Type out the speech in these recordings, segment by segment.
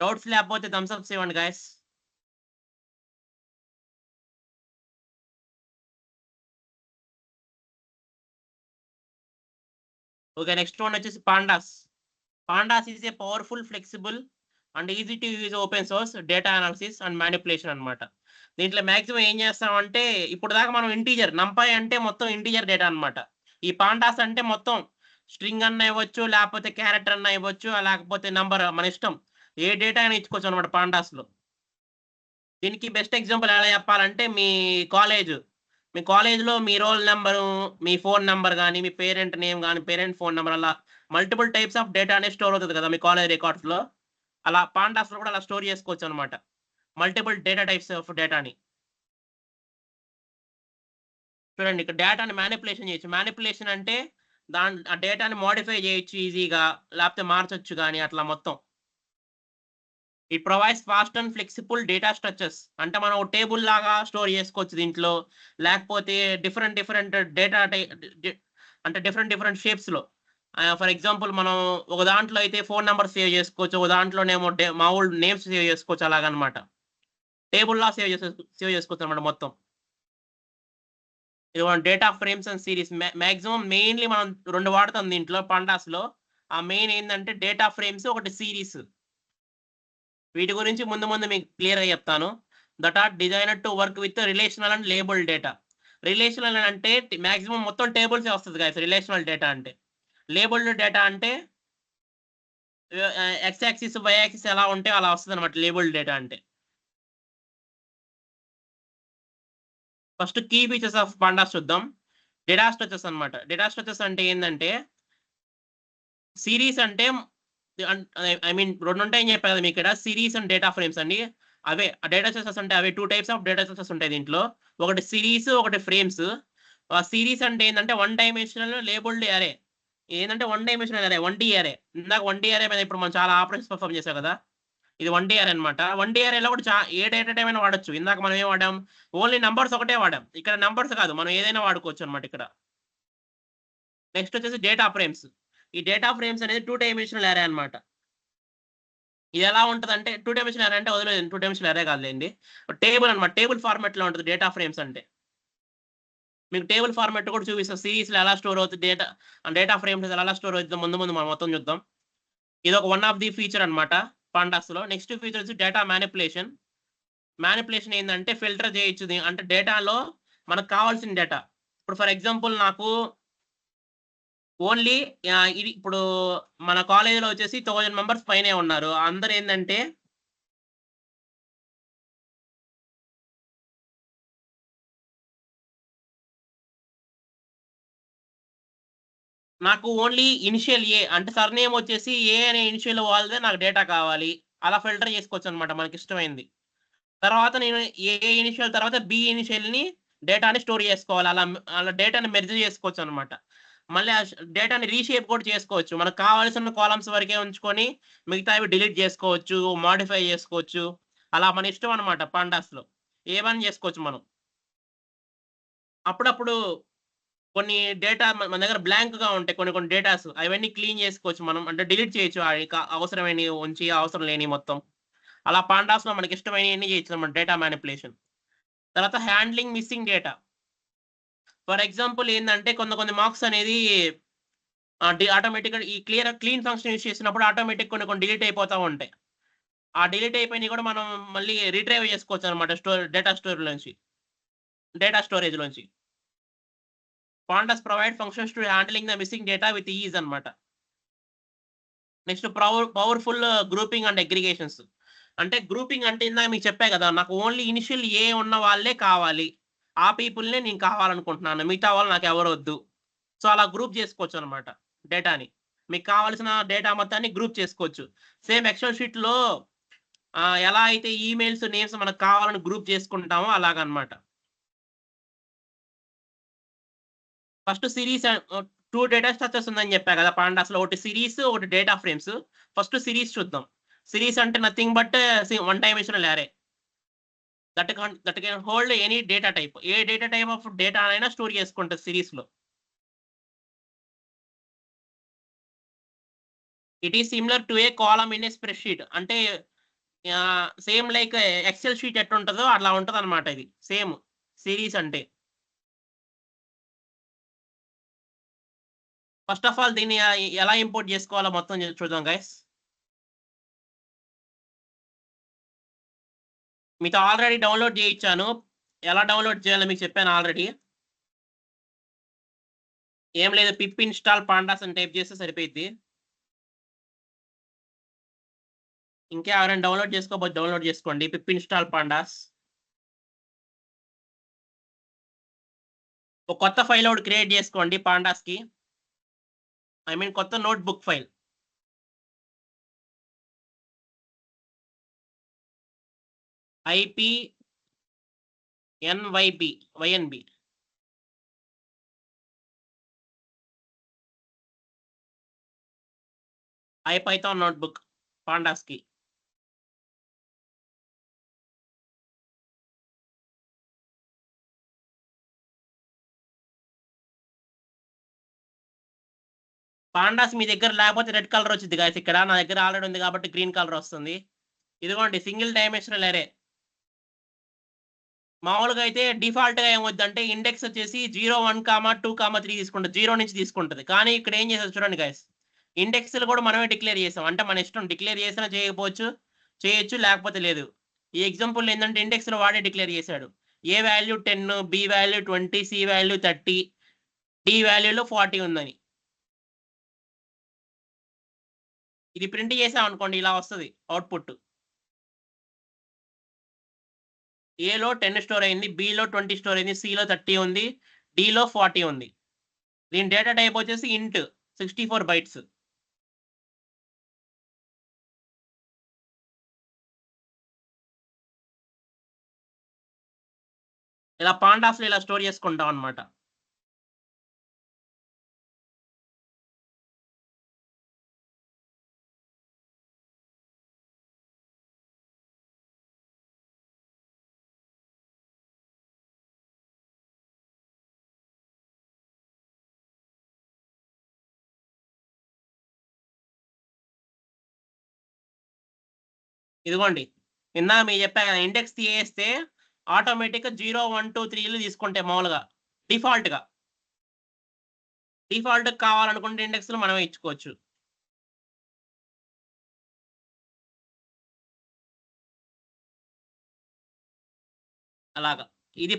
Doubts లేకపోతే Thums apps ఇవ్వండి guys. Okay, next one వచ్చేసి pandas. Pandas is a powerful, flexible and easy to use open source data analysis and manipulation అనమాట. దీంట్లో maximum ఏం చేస్తామంటే, ఇప్పుడు దాకా మనం ఇంటీజర్ నంపై అంటే మొత్తం ఇంటీజర్ డేటా అనమాట. ఈ పాండాస్ అంటే మొత్తం స్ట్రింగ్ అన్న ఇవ్వచ్చు, లేకపోతే క్యారెక్టర్ అన్న ఇవ్వచ్చు, లేకపోతే నంబర్, మన ఇష్టం ఏ డేటా అయినా ఇచ్చుకోవచ్చు అనమాట పాండాస్లో. దీనికి బెస్ట్ ఎగ్జాంపుల్ ఎలా చెప్పాలంటే, మీ కాలేజ్లో మీ రోల్ నెంబరు, మీ ఫోన్ నెంబర్ కానీ, మీ పేరెంట్ నేమ్ కానీ, పేరెంట్ ఫోన్ నెంబర్, అలా మల్టిపుల్ టైప్స్ ఆఫ్ డేటా అనేది స్టోర్ అవుతుంది కదా మీ కాలేజ్ రికార్డ్స్లో. అలా పాండాస్లో కూడా అలా స్టోర్ చేసుకోవచ్చు అనమాట, మల్టిపుల్ డేటా టైప్స్ ఆఫ్ డేటాని. చూడండి, ఇక్కడ డేటాని మ్యానిపులేషన్ చేయొచ్చు. మ్యానిపులేషన్ అంటే ఆ డేటాని మోడిఫై చేయొచ్చు ఈజీగా, లేకపోతే మార్చొచ్చు కానీ అట్లా మొత్తం. It provides fast and flexible data structures. అంటే మనం టేబుల్ లాగా స్టోర్ చేసుకోవచ్చు దీంట్లో, లేకపోతే డిఫరెంట్ డిఫరెంట్ డేటా అంటే డిఫరెంట్ డిఫరెంట్ షేప్స్లో. ఫర్ ఎగ్జాంపుల్ మనం ఒక దాంట్లో అయితే ఫోన్ నెంబర్ సేవ్ చేసుకోవచ్చు, ఒక దాంట్లోనేమో మామూలు నేమ్స్ సేవ్ చేసుకోవచ్చు, అలాగనమాట. టేబుల్లా సేవ్ చేసుకోవచ్చు అనమాట మొత్తం. ఇది మనం data frames and series maximum mainly మనం రెండు వాడతాం దీంట్లో పండాస్లో. ఆ మెయిన్ ఏంటంటే డేటా ఫ్రేమ్స్, ఒకటి సిరీస్. వీటి గురించి ముందు ముందు మీకు క్లియర్‌గా చెప్తాను. That are designed to work with relational and labelled data. Relational అంటే మాక్సిమం మొత్తం టేబుల్సే వస్తది గైస్ రిలేషనల్ డేటా అంటే. లేబుల్డ్ డేటా అంటే ఎక్స్ యాక్సిస్, వై యాక్సిస్ ఎలా ఉంటే అలా వస్తదనమాట లేబుల్డ్ డేటా అంటే. First key features of pandas చూద్దాం. డేటా స్ట్రక్చర్స్ అనమాట. డేటా స్ట్రక్చర్స్ అంటే ఏందంటే, సిరీస్ అంటే ఐ మీన్ 2 ఉంటాయని చెప్పా కదా మీకిక్కడ. సిరీస్ అండ్ డేటా ఫ్రేమ్స్ అండి. అవే డేటా స్ట్రక్చర్స్ అంటే అవే 2 టైప్స్ ఆఫ్ డేటా స్ట్రక్చర్స్ ఉంటాయి దీంట్లో. ఒకటి సిరీస్, ఒకటి ఫ్రేమ్స్. సిరీస్ అంటే ఏందంటే, 1 డైమెన్షనల్ లేబుల్డ్ అరే. ఏందంటే 1 డైమెన్షనల్ అరే, 1 డి అరే. ఇందాక 1 డి అరే మీద ఇప్పుడు మనం చాలా ఆపరేషన్స్ పెర్ఫార్మ్ చేసాం కదా! ఇది 1 డి అరే అనమాట. 1 డి అరేలో కూడా ఏ డేటా టైప్ అయినా వాడొచ్చు. ఇందాక మనం ఏం వాడాం? ఓన్లీ నంబర్స్ ఒకటే వాడాం. ఇక్కడ నంబర్స్ కాదు, మనం ఏదైనా వాడుకోవచ్చు అనమాట ఇక్కడ. నెక్స్ట్ వచ్చేసి డేటా ఫ్రేమ్స్. ఈ డేటా ఫ్రేమ్స్ అనేది 2 డైమెన్షనల్ అరే అనమాట. ఇది ఎలా ఉంటదంటే, 2 డైమెన్షనల్ అరే అంటే వదిలేయండి. 2 డైమెన్షనల్ అరే కాదులెండి. టేబుల్ అనమాట. టేబుల్ ఫార్మాట్‌లో ఉంటది డేటా ఫ్రేమ్స్ అంటే. మీకు టేబుల్ ఫార్మాట్ కూడా చూపిస్తా. సీరీస్‌లో ఎలా స్టోర్ అవుతది డేటా, డేటా ఫ్రేమ్స్ ఎలా స్టోర్ అవుతుందో ముందు ముందు మనం మొత్తం చూద్దాం. ఇదొక వన్ ఆఫ్ ది ఫీచర్ అనమాట పాండాస్‌లో. నెక్స్ట్ ఫీచర్ వచ్చి డేటా మానిప్యులేషన్. మానిప్యులేషన్ ఏందంటే ఫిల్టర్ చేయొచ్చు. అంటే డేటాలో మనకు కావాల్సిన డేటా. ఇప్పుడు ఫర్ ఎగ్జాంపుల్ నాకు ఓన్లీ ఇది ఇప్పుడు మన కాలేజ్‌లో వచ్చేసి 1000 మెంబర్స్ పైనే ఉన్నారు. అందరేందంటే నాకు ఓన్లీ ఇనిషియల్ ఏ అంటే సర్‌నేమ్ వచ్చేసి ఏ అనే ఇనిషియల్ వాళ్ళదే నాకు డేటా కావాలి. అలా ఫిల్టర్ చేసుకోవచ్చనమాట మనకిష్టమైంది. తర్వాత నేను ఏ ఇనిషియల్ తర్వాత బి ఇనిషియల్‌ని డేటాని స్టోర్ చేసుకోవాలి. అలా డేటాని మెర్జ్ చేసుకోవచ్చనమాట. మళ్ళీ డేటాని రీషేప్ కూడా చేసుకోవచ్చు. మనకు కావాల్సిన కాలమ్స్ వరకే ఉంచుకొని మిగతావి డిలీట్ చేసుకోవచ్చు, మోడిఫై చేసుకోవచ్చు. అలా మన ఇష్టం అనమాట పాండాస్‌లో. ఏమన్నా చేసుకోవచ్చు మనం. అప్పుడప్పుడు కొన్ని డేటా మన దగ్గర బ్లాంక్‌గా ఉంటాయి కొన్ని కొన్ని డేటాస్. అవన్నీ క్లీన్ చేసుకోవచ్చు మనం. అంటే డిలీట్ చేయొచ్చు. అయి అవసరమైనయి ఉంచి, అవసరం లేనియి మొత్తం. అలా పాండాస్‌లో మనకిష్టమైనయన్ని చేయొచ్చనమాట డేటా మానిప్యులేషన్. తర్వాత handling missing data. For example ఏందంటే కొన్ని మార్క్స్ అనేది ఆటోమేటిక్‌గా ఈ క్లీన్ ఫంక్షన్ యూజ్ చేసినప్పుడు ఆటోమేటిక్‌గా కొన్ని కొన్ని డిలీట్ అయిపోతా ఉంటాయి. ఆ డిలీట్ అయిపోయినయి కూడా మనం మళ్ళీ రిట్రైవ్ చేసుకోవచ్చనమాట డేటా స్టోరేజ్‌లోంచి. Pandas provide functions to handling the missing data with ease అనమాట. Next powerful grouping and aggregations. అంటే గ్రూపింగ్ అంటే ఇందాక మీకు చెప్పా గదా! నాకు ఓన్లీ ఇనిషియల్ ఏ ఉన్న వాళ్ళే కావాలి. ఆ పీపుల్‌నే నేను కావాలనుకుంటున్నాను. మిగతా వాళ్ళు నాకెవరొద్దు. సో, అలా గ్రూప్ జేసుకోవచ్చనమాట డేటాని. మీకు కావాల్సిన డేటా మొత్తాన్ని గ్రూప్ చేసుకోవచ్చు. సేమ్ ఎక్సెల్ షీట్‌లో ఎలా అయితే ఈమెయిల్స్, నేమ్స్ మనకు కావాలని గ్రూప్ చేసుకుంటామో అలాగనమాట. ఫస్ట్ సిరీస్ 2 డేటా స్ట్రక్చర్స్ ఉందని జెప్పా గదా! పాండాస్‌లో ఒకటి సిరీస్, ఒకటి డేటా ఫ్రేమ్స్. ఫస్ట్ సిరీస్ చూద్దాం. సిరీస్ అంటే నథింగ్ బట్ వన్ డైమెన్షనల్ అరే. That can hold any data type. A data type of data అయినా స్టోర్ చేసుకుంటది సిరీస్‌లో. It is similar to A column in a spreadsheet. అంటే same like XL sheet ఎట్టుంటదో అట్లా ఉంటదనమాట ఇది. సేమ్ సిరీస్ అంటే. First of all దీన్ని ఎలా ఇంపోర్ట్ చేసుకోవాలో మొత్తం చూద్దాం గైస్. మీతో ఆల్రెడీ డౌన్లోడ్ చేయించాను. ఎలా డౌన్లోడ్ చేయాలో మీకు చెప్పాను ఆల్రెడీ. ఏం లేదు, పిప్ ఇన్‌స్టాల్ పాండాస్ అని టైప్ చేస్తే సరిపోయిద్ది. ఇంకా ఎవరైనా డౌన్లోడ్ చేసుకోకపోతే డౌన్లోడ్ చేసుకోండి పిప్ ఇన్‌స్టాల్ పాండాస్. ఒక కొత్త ఫైల్ ఒకటి క్రియేట్ చేసుకోండి పాండాస్‌కి. ఐ మీన్ కొత్త notebook file. YNB. IPython notebook పాండాస్‌కి. పాండాస్ మీ దగ్గర లేకపోతే రెడ్ కలర్ వచ్చింది గాయస్. ఇక్కడ నా దగ్గర ఆల్రెడీ ఉంది కాబట్టి గ్రీన్ కలర్ వస్తుంది. ఇదిగోండి సింగిల్ డైమెన్షనల్ అరే. మామూలుగా అయితే డిఫాల్ట్‌గా ఏమవుద్దంటే ఇండెక్స్ వచ్చేసి 0, 1, 2, 3 తీసుకుంటది. 0 నుంచి తీసుకుంటది. కానీ ఇక్కడ ఏం చేసాం చూడండి గైస్. ఇండెక్స్‌లు కూడా మనమే డిక్లేర్ చేసాం. అంటే మన ఇష్టం, డిక్లేర్ చేసినా చేయకపోవచ్చు, చేయొచ్చు లేకపోతే లేదు. ఈ ఎగ్జాంపుల్ ఏంటంటే ఇండెక్స్‌లు వాడే డిక్లేర్ చేశాడు. A value 10, B value 20, C value 30, D వాల్యూలో 40 ఉందని. ఇది ప్రింట్ చేసాం అనుకోండి ఇలా వస్తది అవుట్‌పుట్. ఏలో 10 స్టోర్ అయింది, బిలో 20 స్టోర్ అయింది, సిలో 30 ఉంది, డిలో 40 ఉంది. దీని డేటా టైప్ వచ్చేసి ఇంట్ 64 బైట్స్. ఇలా పాండాస్‌లో ఇలా స్టోర్ చేసుకుంటాం అన్నమాట. ఇదిగోండి. ఇందాక మీకు చెప్పా కదా, ఇండెక్స్ తీయేస్తే ఆటోమేటిక్‌గా 0, 1, 2, 3లు తీసుకుంటాయి మామూలుగా డిఫాల్ట్‌గా. డిఫాల్ట్‌గా కావాలనుకుంటే ఇండెక్స్‌లు మనమే ఇచ్చుకోవచ్చు. అలాగా. ఇది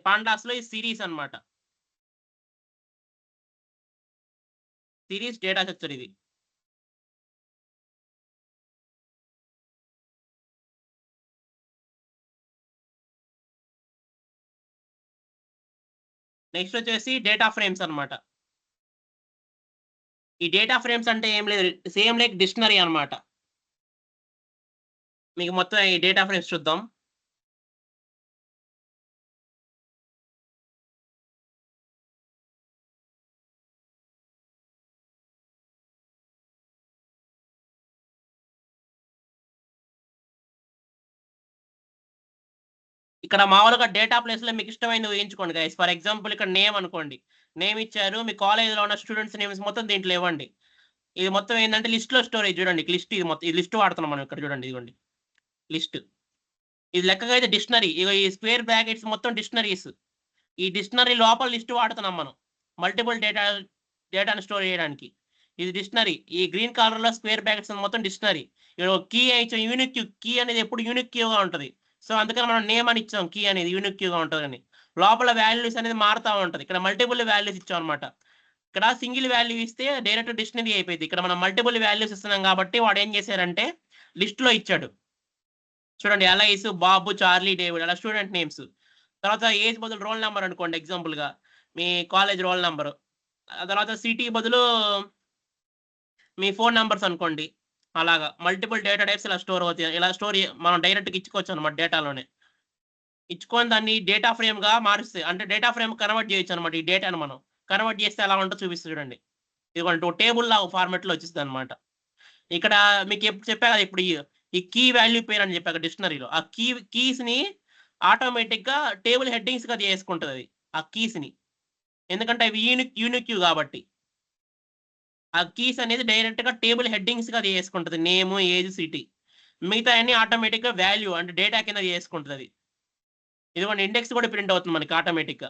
పాండాస్‌లో ఈ సిరీస్ అన్నమాట. సిరీస్ డేటా స్ట్రక్చర్ ఇది. నెక్స్ట్ వచ్చేసి డేటా ఫ్రేమ్స్ అన్నమాట. ఈ డేటా ఫ్రేమ్స్ అంటే ఏం లేదు, సేమ్ లైక్ డిక్షనరీ అన్నమాట. మీకు మొత్తం ఈ డేటా ఫ్రేమ్స్ చూద్దాం. ఇక్కడ మామూలుగా డేటా ప్లేస్‌లో మీకు ఇష్టమైనది ఊహించుకోండి గైస్. ఫర్ ఎగ్జాంపుల్ ఇక్కడ నేమ్ అనుకోండి. నేమ్ ఇచ్చారు. మీ కాలేజ్‌లో ఉన్న స్టూడెంట్స్ నేమ్స్ మొత్తం దీంట్లో ఇవ్వండి. ఇది మొత్తం ఏందంటే లిస్ట్‌లో స్టోరేజ్ చూడండి. లిస్ట్ ఇది మొత్తం. ఈ లిస్ట్ వాడుతున్నాం మనం ఇక్కడ చూడండి ఇదిగోండి. లిస్ట్. ఇది లెక్కగా అయితే డిక్షనరీ. ఇగో ఈ స్క్వేర్ బ్రాకెట్స్ మొత్తం డిక్షనరీస్. ఈ డిక్షనరీ లోపల లిస్ట్ వాడుతున్నాం మనం. మల్టిపుల్ డేటాను స్టోర్ చేయడానికి. ఇది డిక్షనరీ. ఈ గ్రీన్ కలర్‌లో స్క్వేర్ బ్రాకెట్స్ మొత్తం డిక్షనరీ. ఇక్కడ కీ అయితే యూనిక్ కీ అనేది ఎప్పుడు యూనిక్ కీగా ఉంటది. సో, అందుకని మనం నేమ్ అని ఇచ్చాం కీ అనేది యూనిక్ కీగా ఉంటదని. లోపల వాల్యూస్ అనేది మారుతా ఉంటది. ఇక్కడ మల్టిపుల్ వాల్యూస్ ఇచ్చామన్నమాట. ఇక్కడ సింగిల్ వాల్యూ ఇస్తే డైరెక్ట్ డిక్షనరీ అయిపోయిద్ది. ఇక్కడ మనం మల్టిపుల్ వాల్యూస్ ఇస్తున్నాం కాబట్టి వాడేం చేశారంటే లిస్ట్‌లో ఇచ్చాడు. చూడండి అలైస్, బాబు, చార్లీ, డేవిడ్ అలా స్టూడెంట్ నేమ్స్. తర్వాత ఏజ్ బదులు రోల్ నంబర్ అనుకోండి ఎగ్జాంపుల్‌గా. మీ కాలేజ్ రోల్ నంబరు. ఆ తర్వాత సిటీ బదులు మీ ఫోన్ నంబర్స్ అనుకోండి. అలాగా మల్టిపుల్ డేటా టైప్స్ ఇలా స్టోర్ అవుతాయి. ఇలా స్టోర్ మనం డైరెక్ట్‌గా ఇచ్చుకోవచ్చనమాట డేటాలోనే. ఇచ్చుకొని దాన్ని డేటా ఫ్రేమ్‌గా మారుస్తే అంటే డేటా ఫ్రేమ్ కన్వర్ట్ చేయొచ్చనమాట ఈ డేటాను మనం. కన్వర్ట్ చేస్తే ఎలా ఉంటదో చూపిస్తా చూడండి. ఇదిగోండి ఒక టేబుల్ లాగా ఫార్మాట్‌లో వచ్చేస్తదనమాట. ఇక్కడ మీకు చెప్పా కదా ఇప్పుడు ఈ కీ వాల్యూ పేరు అని చెప్పాక డిక్షనరీలో. ఆ కీస్‌ని ఆటోమేటిక్‌గా టేబుల్ హెడ్డింగ్స్‌గా చేసుకుంటదది. ఆ కీస్‌ని. ఎందుకంటే అవి యూనిక్ కాబట్టి. ఆ కీస్ అనేది డైరెక్ట్‌గా టేబుల్ హెడ్డింగ్స్‌గా చేసుకుంటది. Name, age, city. మిగతా అన్ని ఆటోమేటిక్గా వాల్యూ అంటే డేటా కింద చేసుకుంటుంది అది. ఇదిగోండి ఇండెక్స్ కూడా ప్రింట్ అవుతుంది మనకి ఆటోమేటిక్గా.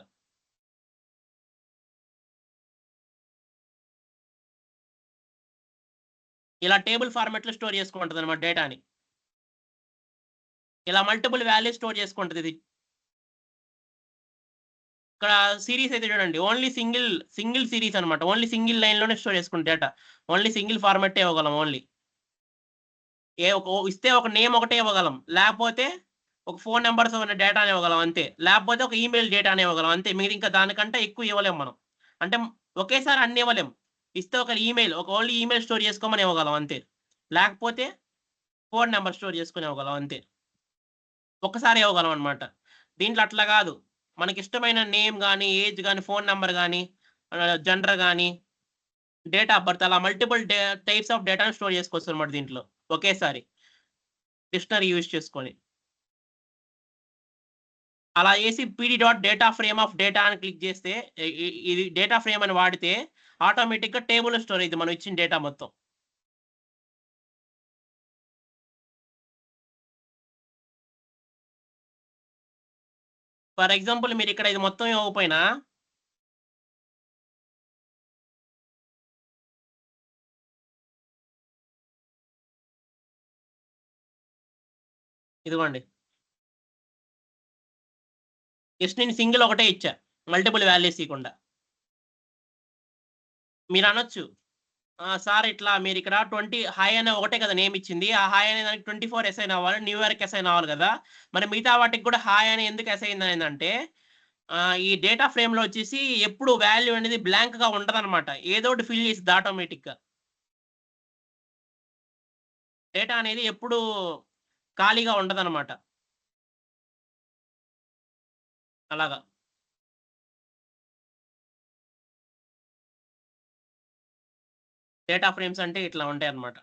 ఇలా టేబుల్ ఫార్మాట్లో స్టోర్ చేసుకుంటుంది అనమాట డేటాని. ఇలా మల్టిపుల్ వాల్యూ స్టోర్ చేసుకుంటుంది ఇది. ఇక్కడ సిరీస్ అయితే చూడండి ఓన్లీ సింగిల్ సిరీస్ అనమాట. ఓన్లీ సింగిల్ లైన్లోనే స్టోర్ చేసుకుంటే డేటా. ఓన్లీ సింగిల్ ఫార్మాటే ఇవ్వగలం ఓన్లీ. ఇస్తే ఒక నేమ్ ఒకటే ఇవ్వగలం. లేకపోతే ఒక ఫోన్ నెంబర్స్ ఉన్న డేటాని ఇవ్వగలం అంతే. లేకపోతే ఒక ఈమెయిల్ డేటాని ఇవ్వగలం అంతే. మీరు ఇంకా దానికంటే ఎక్కువ ఇవ్వలేం మనం. అంటే ఒకేసారి అన్ని ఇవ్వలేం. ఇస్తే ఒక ఈమెయిల్ ఓన్లీ ఈమెయిల్ స్టోర్ చేసుకోమని ఇవ్వగలం అంతే. లేకపోతే ఫోన్ నెంబర్ స్టోర్ చేసుకొని ఇవ్వగలం అంతే. ఒక్కసారి ఇవ్వగలం అనమాట. దీంట్లో అట్లా కాదు. మనకిష్టమైన నేమ్ గాని, ఏజ్ గాని, ఫోన్ నంబర్ గాని, జెండర్ గాని, డేట్ ఆఫ్ బర్త్ అలా మల్టిపుల్ టైప్స్ ఆఫ్ డేటాను స్టోర్ చేసుకోవచ్చనమాట దీంట్లో ఒకేసారి. డిక్షనరీ యూజ్ చేసుకొని. అలా చేసి PD dot data frame of data అని క్లిక్ చేస్తే ఇది డేటా ఫ్రేమ్ అని వాడితే ఆటోమేటిక్‌గా టేబుల్‌లో స్టోర్ అయిద్ది మనం ఇచ్చిన డేటా మొత్తం. ఫర్ ఎగ్జాంపుల్ మీరిక్కడ ఇది మొత్తం ఇవ్వకపోయినా ఇదిగోండి. జస్ట్ నేను సింగిల్ ఒకటే ఇచ్చా. మల్టిపుల్ వాల్యూస్ ఇయకుండా. మీరనొచ్చు. సార్ ఇట్లా మీరిక్కడ 20 హాయ్ అనే ఒకటే కదా నేమ్ ఇచ్చింది. ఆ హాయ్ అనే దానికి 24 అసైన్ అవ్వాలి. న్యూ ఇయర్‌కి అసైన్ అవ్వాలి గదా! మరి మిగతా వాటికి గూడా హాయ్ అని ఎందుకు అసైన్ అయిందంటే ఈ డేటా ఫ్రేమ్‌లో వచ్చేసి ఎప్పుడు వాల్యూ అనేది బ్లాంక్‌గా ఉండదనమాట. ఏదో ఒకటి ఫిల్ చేసిద్ది ఆటోమేటిక్‌గా. డేటా అనేది ఎప్పుడూ ఖాళీగా ఉండదనమాట. అలాగా. డేటా ఫ్రేమ్స్ అంటే ఇట్లా ఉంటాయన్నమాట.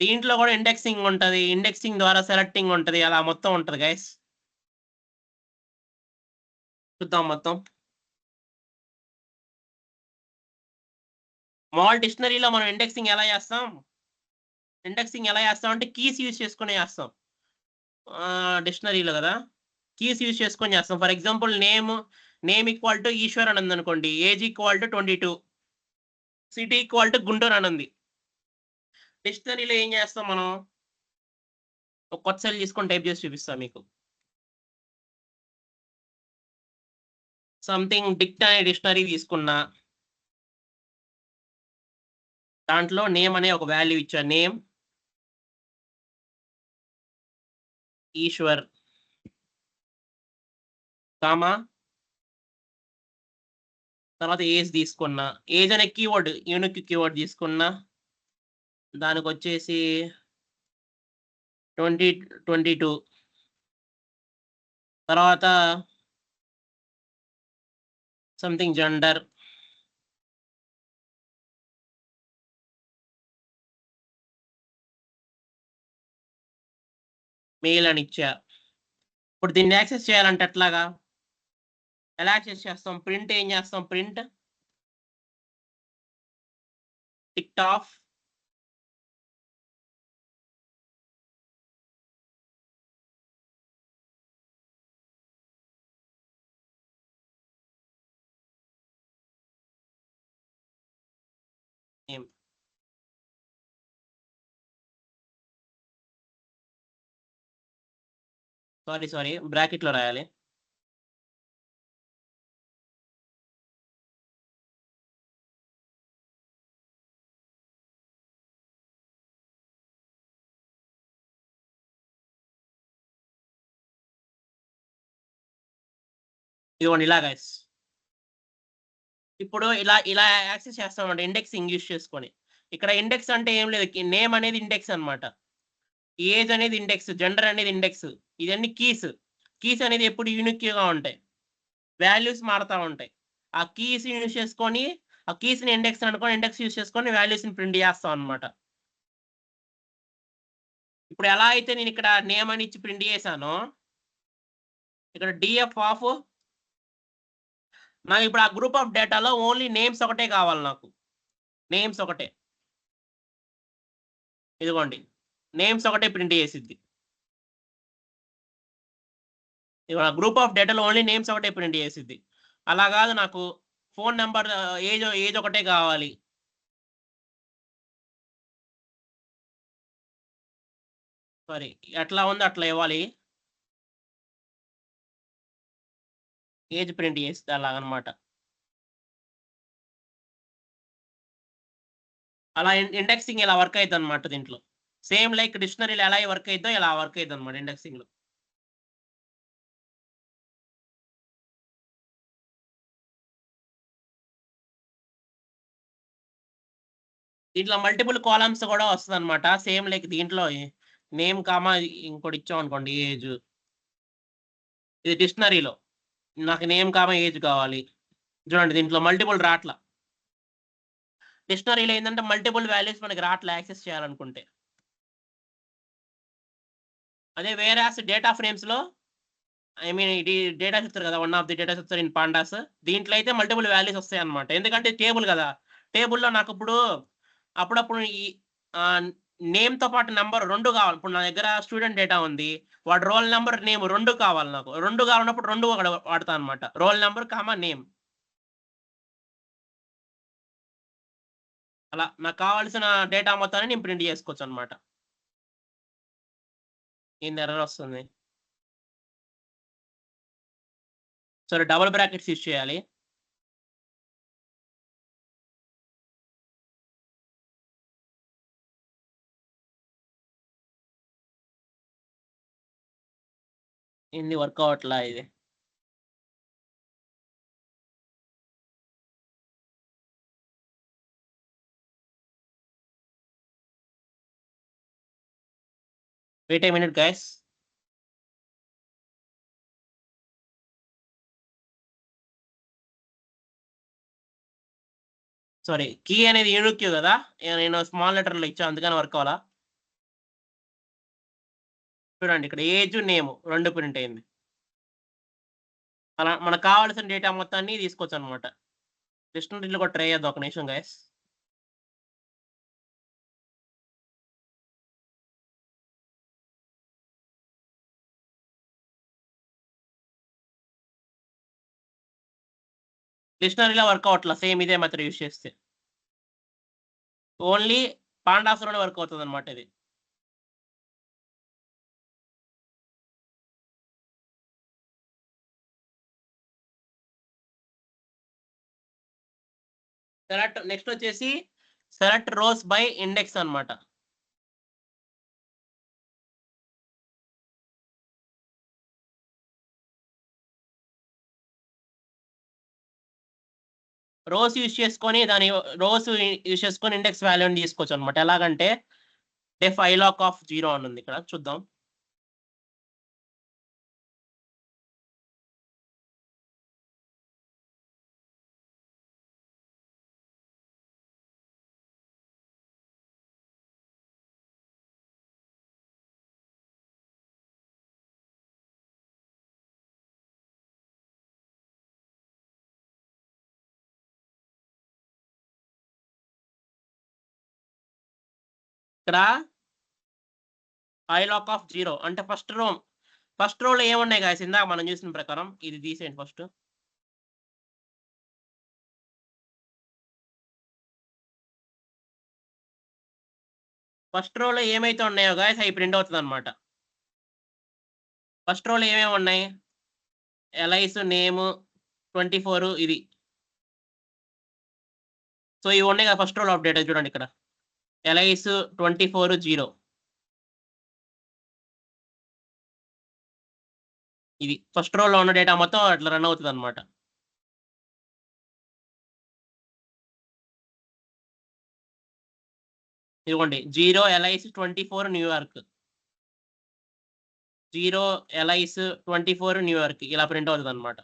దీంట్లో గూడా ఇండెక్సింగ్ ఉంటది. ఇండెక్సింగ్ ద్వారా సెలెక్టింగ్ ఉంటది. అలా మొత్తం ఉంటది గైస్. చూద్దాం మొత్తం. మామూలు డిక్షనరీలో మనం ఇండెక్సింగ్ ఎలా చేస్తాం? ఇండెక్సింగ్ ఎలా చేస్తాం అంటే కీస్ యూజ్ చేసుకొని చేస్తాం. డిక్షనరీలో గదా! కీస్ యూజ్ చేసుకొని చేస్తాం. For example name equal to Ishwar అని ఉందనుకోండి. Age equal to 22. City equal to Guntur అని ఉంది. డిక్షనరీలో ఏం చేస్తాం మనం? ఒక కొత్త సెల్ తీసుకొని టైప్ చేసి చూపిస్తా మీకు. సంథింగ్ డిక్ట్ అనే డిక్షనరీ తీసుకున్నా. దాంట్లో నేమ్ అనే ఒక వాల్యూ ఇచ్చా. నేమ్ ఈశ్వర్, కామా తర్వాత ఏజ్ తీసుకున్నా. ఏజ్ అనే కీవర్డ్ యూనిక్ కీవర్డ్ తీసుకున్నా. దానికొచ్చేసి 22 తర్వాత సంథింగ్ జెండర్. మెయిల్ అని ఇచ్చా. ఇప్పుడు దీన్ని యాక్సెస్ చేయాలంటే ఎట్లాగా? ఎలా యాక్సెస్ చేస్తాం? ప్రింట్ ఏం చేస్తాం? Print ticked of name. Sorry బ్రాకెట్‌లో రాయాలి. ఇదిగోండి ఇలా గైస్. ఇప్పుడు ఇలా యాక్సెస్ చేస్తామండి ఇండెక్సింగ్ యూజ్ చేసుకొని. ఇక్కడ ఇండెక్స్ అంటే ఏం లేదు. నేమ్ అనేది ఇండెక్స్ అన్నమాట. ఏజ్ అనేది ఇండెక్స్, జెండర్ అనేది ఇండెక్స్. ఇదన్నీ కీస్. కీస్ అనేది ఎప్పుడు యూనిక్‌గా ఉంటాయి. వాల్యూస్ మారుతా ఉంటాయి. ఆ కీస్ యూజ్ చేసుకొని ఆ కీస్‌ని ఇండెక్స్ అనుకోని ఇండెక్స్ యూజ్ చేసుకొని వాల్యూస్‌ని ప్రింట్ చేస్తాం అన్నమాట. ఇప్పుడు ఎలా అయితే నేను ఇక్కడ నేమ్ అని ఇచ్చి ప్రింట్ చేశానో ఇక్కడ డీఎఫ్ ఆఫ్ నాకు ఇప్పుడు ఆ గ్రూప్ ఆఫ్ డేటాలో ఓన్లీ నేమ్స్ ఒకటే కావాలి నాకు. నేమ్స్ ఒకటే. ఇదిగోండి నేమ్స్ ఒకటే ప్రింట్ చేసిద్ది. గ్రూప్ ఆఫ్ డేటాలో ఓన్లీ నేమ్స్ ఒకటే ప్రింట్ చేసిద్ది. అలా కాదు నాకు ఫోన్ నెంబర్ ఏజ్ ఒకటే కావాలి. సారీ ఎట్లా ఉందో అట్లా ఇవ్వాలి. ఏజ్ ప్రింట్ చేస్తే అలాగనమాట. అలా ఇండెక్సింగ్ ఇలా వర్క్ అవుతుంది అనమాట దీంట్లో. సేమ్ లైక్ డిక్షనరీలో ఎలా వర్క్ అవుతుందో ఇలా వర్క్ అవుతుంది అనమాట ఇండెక్సింగ్ లో. దీంట్లో మల్టిపుల్ కాలమ్స్ కూడా వస్తుంది అనమాట. సేమ్ లైక్ దీంట్లో నేమ్ కామా ఇంకోటి ఇచ్చాం అనుకోండి ఏజ్. ఇది డిక్షనరీలో నాకు నేమ్ కామా ఏజ్ కావాలి. చూడండి దీంట్లో మల్టిపుల్ రాట్ల. డిక్షనరీలో ఏంటంటే మల్టిపుల్ వాల్యూస్ మనకి రాట్ల యాక్సెస్ చేయాలనుకుంటే. అదే వేరే డేటా ఫ్రేమ్స్ లో ఐ మీన్ ఇది డేటా చెప్తారు కదా, వన్ ఆఫ్ ది డేటా చెప్తారు ఇన్ పాండాస్. దీంట్లో అయితే మల్టిపుల్ వాల్యూస్ వస్తాయి అనమాట. ఎందుకంటే టేబుల్ కదా, టేబుల్లో నాకు ఇప్పుడు అప్పుడప్పుడు ఈ నేమ్ తో పాటు నెంబర్ 2 కావాలి. ఇప్పుడు నా దగ్గర స్టూడెంట్ డేటా ఉంది, వాడు రోల్ నెంబర్ నేమ్ 2 కావాలి. నాకు 2 కావాలన్నప్పుడు 2 వాడతా అనమాట. Roll number comma name. అలా నాకు కావాల్సిన డేటా మొత్తాన్ని నేను ప్రింట్ చేసుకోవచ్చు అనమాట. ఏంది ఎర్రర్ వస్తుంది? సరే డబుల్ బ్రాకెట్స్ యూజ్ చేయాలి. ఏంది వర్క్ అవట్లా ఇది? Wait a minute guys. Sorry key అనేది యూనిక్ క్యూ కదా, నేను స్మాల్ లెటర్లో ఇచ్చా అందుకని వర్క్ అవ్వాలా. చూడండి ఇక్కడ ఏజ్ నేమ్ 2 ప్రింట్ అయింది. అలా మనకు కావాల్సిన డేటా మొత్తాన్ని తీసుకోవచ్చు అనమాట. డిక్షనరీలో కూడా ట్రై చేద్దాం ఒక నిమిషం గైస్. డిక్షనరీలో వర్క్ అవట్లా, సేమ్ ఇదే మెథడ్ యూజ్ చేస్తే. ఓన్లీ పాండాస్ లోనే వర్క్ అవుతుంది అనమాట ఇది. నెక్స్ట్ వచ్చేసి సెలెక్ట్ రోస్ బై ఇండెక్స్ అనమాట. రోస్ యూజ్ చేసుకొని ఇండెక్స్ వాల్యూని తీసుకోవచ్చు అనమాట. ఎలాగంటే డెఫ్ ఐలాక్ ఆఫ్ 0 అని ఉంది ఇక్కడ, చూద్దాం. ఇక్కడ ఐలాక్ ఆఫ్ 0 అంటే ఫస్ట్ రోలో ఏమున్నాయి గాయస్, ఇందాక మనం చూసిన ప్రకారం. ఇది తీసేయండి ఫస్ట్. ఫస్ట్ రోలో ఏమైతే ఉన్నాయో గాయస్ అవి ప్రింట్ అవుతుంది అనమాట. ఫస్ట్ రోలో ఏమేమి ఉన్నాయి, ఎలైస్ నేమ్ 24 ఇది. సో ఇవి ఉన్నాయి కదా ఫస్ట్ రోల్ అప్డేట్. చూడండి ఇక్కడ ఎలైస్ 24 0 ఇది ఫస్ట్ రోలో ఉన్న డేటా మొత్తం అట్లా రన్ అవుతుంది అనమాట. ఇదిగోండి 0 ఎలైస్ 24 న్యూయార్క్, 0 ఎలైస్ 24 న్యూయార్క్ ఇలా ప్రింట్ అవుతుంది అనమాట.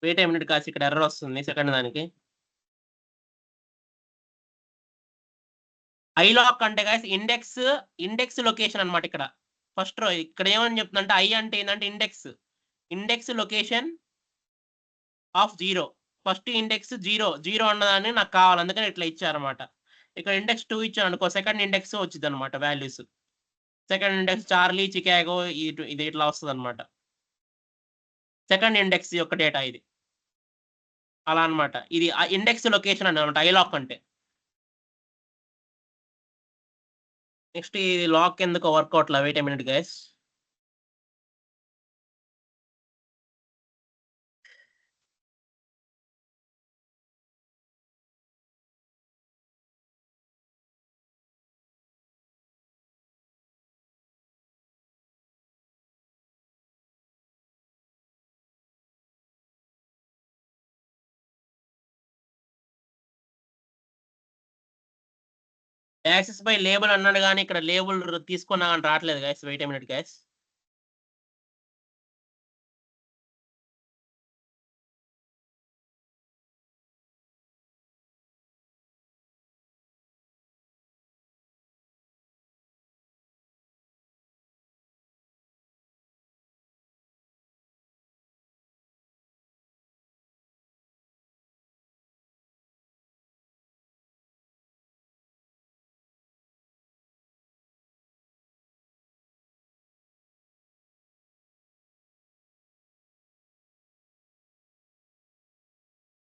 వెయిట్ ఏ మినిట్ కాసి, ఇక్కడ ఎర్రర్ వస్తుంది సెకండ్ దానికి. ఐలాక్ అంటే గాయస్ ఇండెక్స్ లొకేషన్ అనమాట. ఇక్కడ ఫస్ట్ రో ఇక్కడ ఏమని చెప్తుందంటే ఐ అంటే ఏంటంటే index location of 0. First index 0 అన్నదాన్ని నాకు కావాలి, అందుకని ఇట్లా ఇచ్చారన్నమాట. ఇక్కడ ఇండెక్స్ 2 ఇచ్చాను అనుకో, సెకండ్ ఇండెక్స్ వచ్చింది అనమాట values. Second index Charlie, Chicago ఇది ఇట్లా వస్తుంది అనమాట. సెకండ్ ఇండెక్స్ యొక్క డేటా ఇది అలా అనమాట. ఇది ఇండెక్స్ లొకేషన్ అనమాట ఐలాక్ అంటే. నెక్స్ట్ ఇది లాక్ ఎందుకు వర్కౌట్ లా, wait a minute guys. Access by label అన్నాడు కానీ ఇక్కడ లేబుల్ తీసుకున్నా అని రావట్లేదు guys. Wait a minute guys.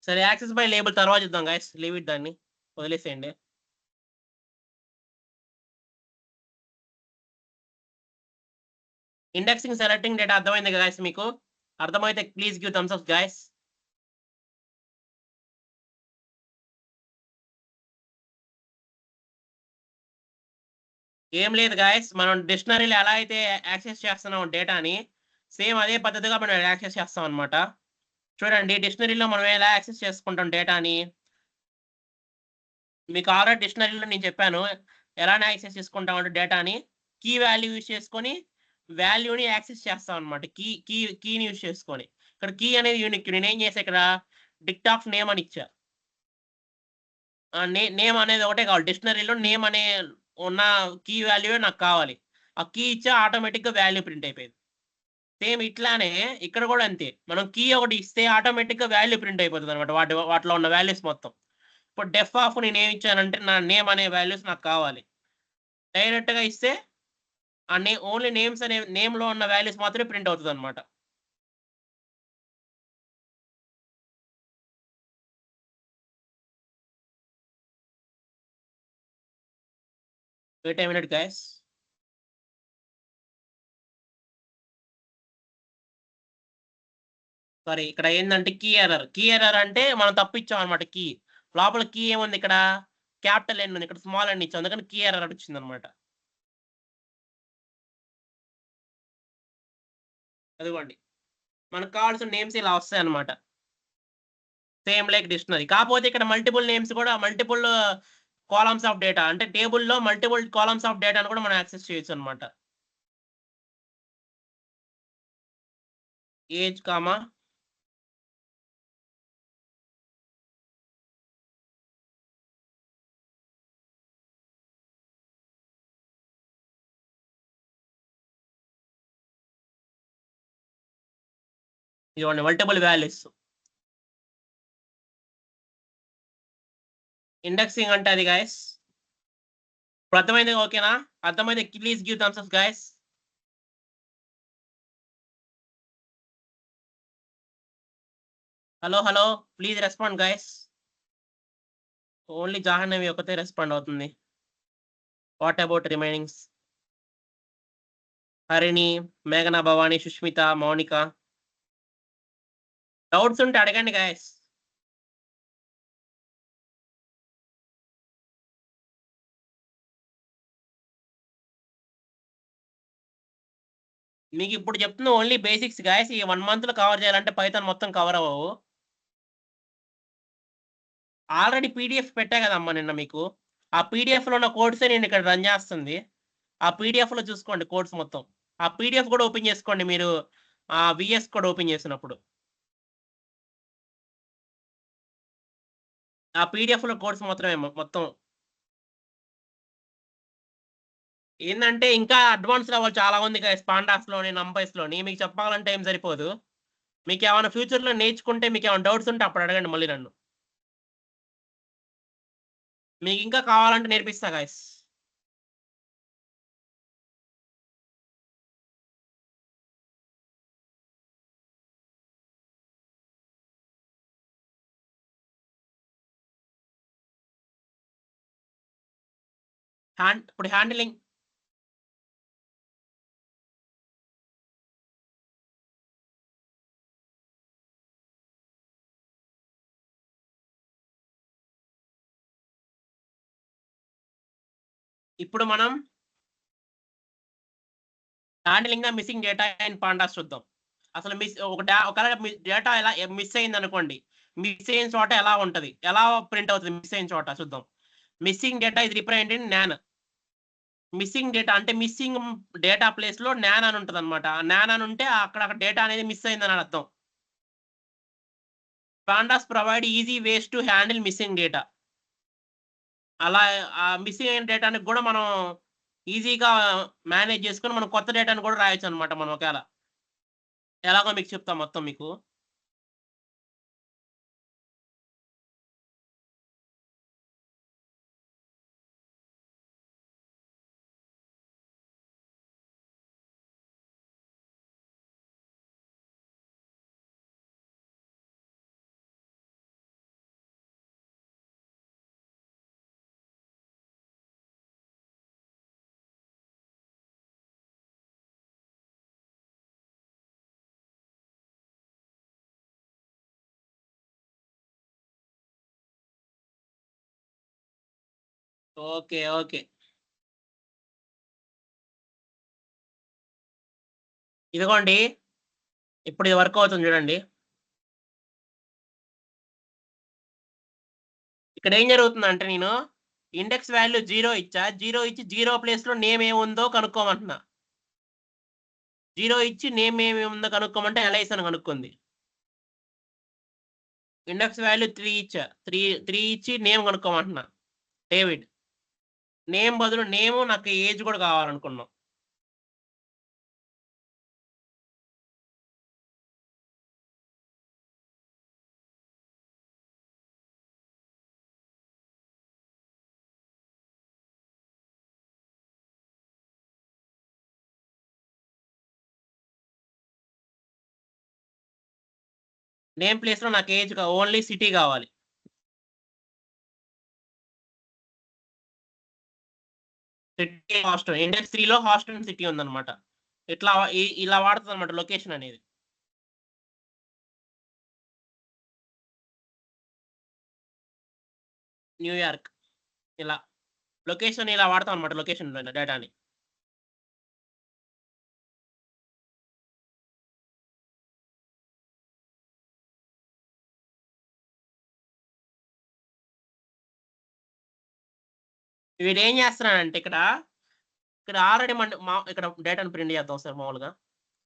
సరే యాక్సెస్ బై లేబుల్ తర్వాత చూద్దాం గైస్, లీవ్ ఇట్, దాన్ని వదిలేసేయండి. ఇండెక్సింగ్ సెలెక్టింగ్ డేటా అర్థమైంది గైస్ మీకు? అర్థమైతే please give thumbs up guys. ఏం లేదు గాయస్, మనం డిక్షనరీలో ఎలా అయితే యాక్సెస్ చేస్తున్నాం డేటాని, సేమ్ అదే పద్ధతిగా మనం యాక్సెస్ చేస్తాం అనమాట. చూడండి డిక్షనరీలో మనం ఎలా యాక్సెస్ చేసుకుంటాం డేటాని, మీకు ఆల్రెడీ డిక్షనరీలో నేను చెప్పాను ఎలా యాక్సెస్ చేసుకుంటాం అంటే డేటాని కీ వాల్యూ యూజ్ చేసుకొని వాల్యూని యాక్సెస్ చేస్తాం అనమాట. కీని యూజ్ చేసుకొని. ఇక్కడ కీ అనేది యూనిక్. నేను ఏం చేసా ఇక్కడ డిక్ట్ ఆఫ్ నేమ్ అని ఇచ్చా. నేమ్ అనేది ఒకటే కావాలి డిక్షనరీలో, నేమ్ అనే ఉన్న కీ వాల్యూ నాకు కావాలి. ఆ కీ ఇచ్చా ఆటోమేటిక్గా వాల్యూ ప్రింట్ అయిపోయింది. సేమ్ ఇట్లానే ఇక్కడ కూడా అంతే, మనం కీ ఒకటి ఇస్తే ఆటోమేటిక్గా వాల్యూ ప్రింట్ అయిపోతుంది అనమాట, వాటిలో ఉన్న వాల్యూస్ మొత్తం. ఇప్పుడు డెఫ్ ఆఫ్ నేను ఏమి ఇచ్చానంటే నా నేమ్ అనే వాల్యూస్ నాకు కావాలి. డైరెక్ట్గా ఇస్తే ఆ ఓన్లీ నేమ్స్ అనే నేమ్లో ఉన్న వాల్యూస్ మాత్రమే ప్రింట్ అవుతుంది అనమాట. Wait a minute guys. Sorry, ఇక్కడ ఏంటంటే కీ ఎర్రర్ అంటే మనం తప్పు ఇచ్చాం అనమాట. కీ లోపల కీ ఏముంది, ఇక్కడ క్యాపిటల్ ఎన్ ఉంది, ఇక్కడ స్మాల్ ఎన్ ఇచ్చాం, అందుకని కీ ఎర్రర్ వచ్చింది అనమాట. అదిగోండి మనకు కావాల్సిన నేమ్స్ ఇలా వస్తాయి అనమాట, సేమ్ లైక్ డిక్షనరీ. కాకపోతే ఇక్కడ మల్టిపుల్ నేమ్స్ కూడా, మల్టిపుల్ కాలమ్స్ ఆఫ్ డేటా అంటే టేబుల్లో మల్టిపుల్ కాలమ్స్ ఆఫ్ డేటాను కూడా మనం యాక్సెస్ చేయొచ్చు అనమాట. ఏజ్ కామా ఇవ్వండి మల్టిపుల్ వాల్యూస్. ఇండెక్సింగ్ అంటే అది గాయస్. అర్థమైంది ఓకేనా? అర్థమైంది please give thumbs up guys. Hello please respond guys. Only Jahnavi ఒకతే రెస్పాండ్ అవుతుంది. What about రిమైనింగ్స్? హరిణి, మేఘన, భవాని, సుష్మిత, మౌనిక. డౌట్స్ ఉంటే అడగండి గాయస్. మీకు ఇప్పుడు చెప్తున్న ఓన్లీ బేసిక్స్ గాయస్. ఈ 1 month లో కవర్ చేయాలంటే పైథాన్ మొత్తం కవర్ అవ్వవు. ఆల్రెడీ పీడిఎఫ్ పెట్టా కదమ్మా నిన్న మీకు. ఆ పీడిఎఫ్ లో ఉన్న కోడ్సే నేను ఇక్కడ రన్ చేస్తుంది. ఆ పీడిఎఫ్ లో చూసుకోండి కోడ్స్ మొత్తం. ఆ పీడిఎఫ్ కూడా ఓపెన్ చేసుకోండి మీరు ఆ విఎస్ కోడ్ ఓపెన్ చేసినప్పుడు. ఆ పీడిఎఫ్ లో కోడ్స్ మాత్రమే మొత్తం. ఏంటంటే ఇంకా అడ్వాన్స్ లెవెల్ చాలా ఉంది గైస్ పాండాస్ లోని నంబర్స్ లోని మీకు చెప్పాలంటే ఏం సరిపోదు. మీకు ఏమైనా ఫ్యూచర్ లో నేర్చుకుంటే మీకు ఏమైనా డౌట్స్ ఉంటే అప్పుడు అడగండి మళ్ళీ నన్ను. మీకు ఇంకా కావాలంటే నేర్పిస్తా గైస్. ఇప్పుడు హ్యాండిలింగ్ ఇప్పుడు మనం handling the missing data in pandas చూద్దాం. అసలు ఒకవేళ డేటా ఎలా మిస్ అయింది అనుకోండి, మిస్ అయిన చోట ఎలా ఉంటది, ఎలా ప్రింట్ అవుతుంది మిస్ అయిన చోట చూద్దాం. మిస్సింగ్ డేటా ఇది represent in non. Missing data అంటే మిస్సింగ్ డేటా ప్లేస్ లో నాన్ అని ఉంటుంది అనమాట. నాన్ అని ఉంటే అక్కడ డేటా అనేది మిస్ అయిందని అర్థం. Pandas provide easy ways to handle missing data. అలా ఆ మిస్సింగ్ అయిన డేటాని కూడా మనం ఈజీగా మేనేజ్ చేసుకొని మనం కొత్త డేటాని కూడా రాయొచ్చు అనమాట. మనం ఒకవేళ ఎలాగో మీకు చెప్తాం మొత్తం మీకు. ఓకే ఓకే ఇదిగోండి ఇప్పుడు ఇది వర్క్ అవుతుంది చూడండి. ఇక్కడ ఏం జరుగుతుందంటే నేను ఇండెక్స్ వాల్యూ 0 ఇచ్చా. 0 ఇచ్చి 0 ప్లేస్ లో నేమ్ ఏముందో కనుక్కోమంటున్నా. 0 ఇచ్చి నేమ్ ఏముందో కనుక్కోమంటే ఎలైస్ అని కనుక్కుంది. ఇండెక్స్ వాల్యూ 3 ఇచ్చా. 3 ఇచ్చి నేమ్ కనుక్కోమంటున్నా, డేవిడ్. నేమ్ బదులు నేమ్ నాకు ఏజ్ కూడా కావాలనుకున్నాం. నేమ్ ప్లేస్ లో నాకు ఏజ్ ఓన్లీ సిటీ కావాలి. సిటీ హాస్టల్ ఇండెక్స్ 3 లో హాస్టల్ సిటీ ఉందన్నమాట. ఇట్లా ఇలా వాడుతుంది అనమాట లొకేషన్ అనేది. న్యూయార్క్ ఇలా లొకేషన్ ఇలా వాడతాం అనమాట. లొకేషన్ డేటాని వీడు ఏం చేస్తున్నానంటే ఇక్కడ ఆల్రెడీ ఇక్కడ డేటాను ప్రింట్ చేద్దాం సార్ మామూలుగా.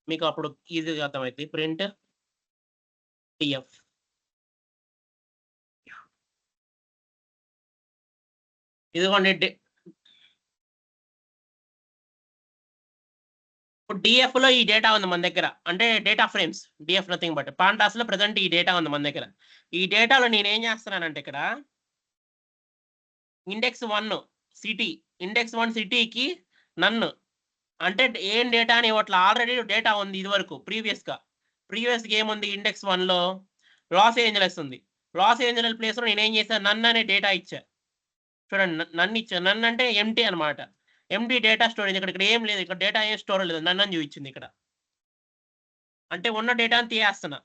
మీకు అప్పుడు ఈజీగా అర్థమైంది. ప్రింట్ టిఎఫ్ ఇదిగోండి. ఇప్పుడు డిఎఫ్ లో ఈ డేటా ఉంది మన దగ్గర, అంటే data frames. DF nothing but pandas లో ప్రజెంట్ ఈ డేటా ఉంది మన దగ్గర. ఈ డేటాలో నేను ఏం చేస్తున్నానంటే ఇక్కడ ఇండెక్స్ 1 సిటీ, ఇండెక్స్ 1 సిటీకి నన్ను అంటే ఏం డేటా అని ఇవ్వట్ల. ఆల్రెడీ డేటా ఉంది ఇది వరకు ప్రీవియస్ ఏముంది ఇండెక్స్ 1 లో లాస్ ఏంజలస్ ఉంది. లాస్ ఏంజలస్ ప్లేస్ లో నేనేం చేశాను, నన్ను అనే డేటా ఇచ్చా. చూడండి నన్ను ఇచ్చా. నన్ను అంటే ఎంటీ అనమాట. Empty data storage. ఇక్కడ ఏం లేదు, ఇక్కడ డేటా ఏం స్టోర్ లేదు, నన్ను అని చూపించింది ఇక్కడ. అంటే ఉన్న డేటాని తీయేస్తున్నా.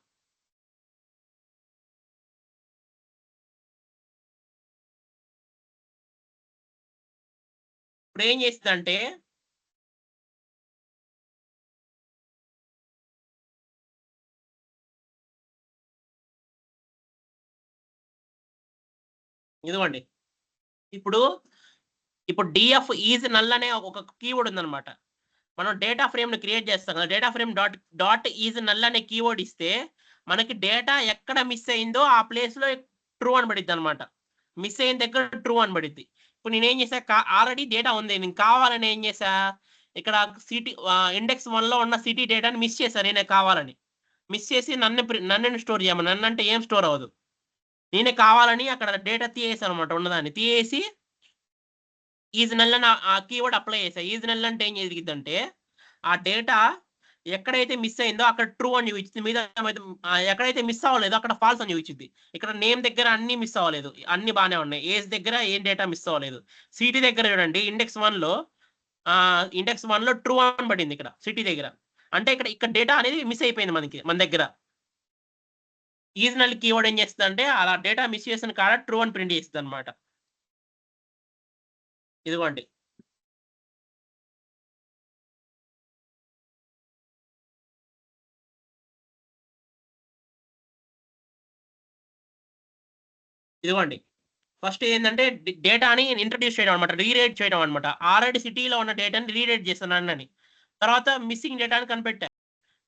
ఇప్పుడు ఏం చేసిందంటే ఇదిగోండి ఇప్పుడు డిఎఫ్ ఈజ్ నల్ అనే ఒక కీవర్డ్ ఉందన్నమాట. మనం డేటా ఫ్రేమ్ ని క్రియేట్ చేస్తాం కదా, data frame dot is null అనే కీవర్డ్ ఇస్తే మనకి డేటా ఎక్కడ మిస్ అయిందో ఆ ప్లేస్ లో ట్రూ అని పడిద్ది అనమాట. మిస్ అయిన దగ్గర ట్రూ అని పడిద్ది. ఇప్పుడు నేనేం చేసా, ఆల్రెడీ డేటా ఉంది, నేను కావాలని ఏం చేసా, ఇక్కడ సిటీ ఇండెక్స్ 1లో ఉన్న సిటీ డేటాని మిస్ చేశాను నేనే కావాలని. మిస్ చేసి నన్ను స్టోర్ చేయమని. నన్ను అంటే ఏం స్టోర్ అవ్వదు, నేనే కావాలని అక్కడ డేటా తీయేసాను అనమాట. ఉన్నదాన్ని తీయేసి ఈజ్ నల్ అని ఆ కీవర్డ్ అప్లై చేసా. ఈజ్ నల్ అంటే ఏం జరిగిద్దంటే, ఆ డేటా ఎక్కడైతే మిస్ అయిందో అక్కడ ట్రూ అని చూపించింది, మీద ఎక్కడైతే మిస్ అవ్వలేదో అక్కడ ఫాల్స్ అని చూపించింది. ఇక్కడ నేమ్ దగ్గర అన్ని మిస్ అవ్వలేదు, అన్ని బాగానే ఉన్నాయి. ఏజ్ దగ్గర ఏం డేటా మిస్ అవ్వలేదు. సిటీ దగ్గర చూడండి, ఇండెక్స్ 1లో ట్రూ అని పడింది ఇక్కడ సిటీ దగ్గర. అంటే ఇక్కడ డేటా అనేది మిస్ అయిపోయింది మన దగ్గర. ఈజ్ నల్ కీవర్డ్ ఏం చేస్తుంది అంటే, అలా డేటా మిస్ చేసిన కాడ ట్రూ అని ప్రింట్ చేస్తుంది అనమాట. ఇదిగోండి, ఇదిగోండి. ఫస్ట్ ఏంటంటే డేటాని ఇంట్రడ్యూస్ చేయడం అనమాట, రీరేట్ చేయడం అనమాట. ఆల్రెడీ సిటీలో ఉన్న డేటాని రీరేట్ చేస్తున్నాను అని. తర్వాత మిస్సింగ్ డేటాని కనిపెట్టా.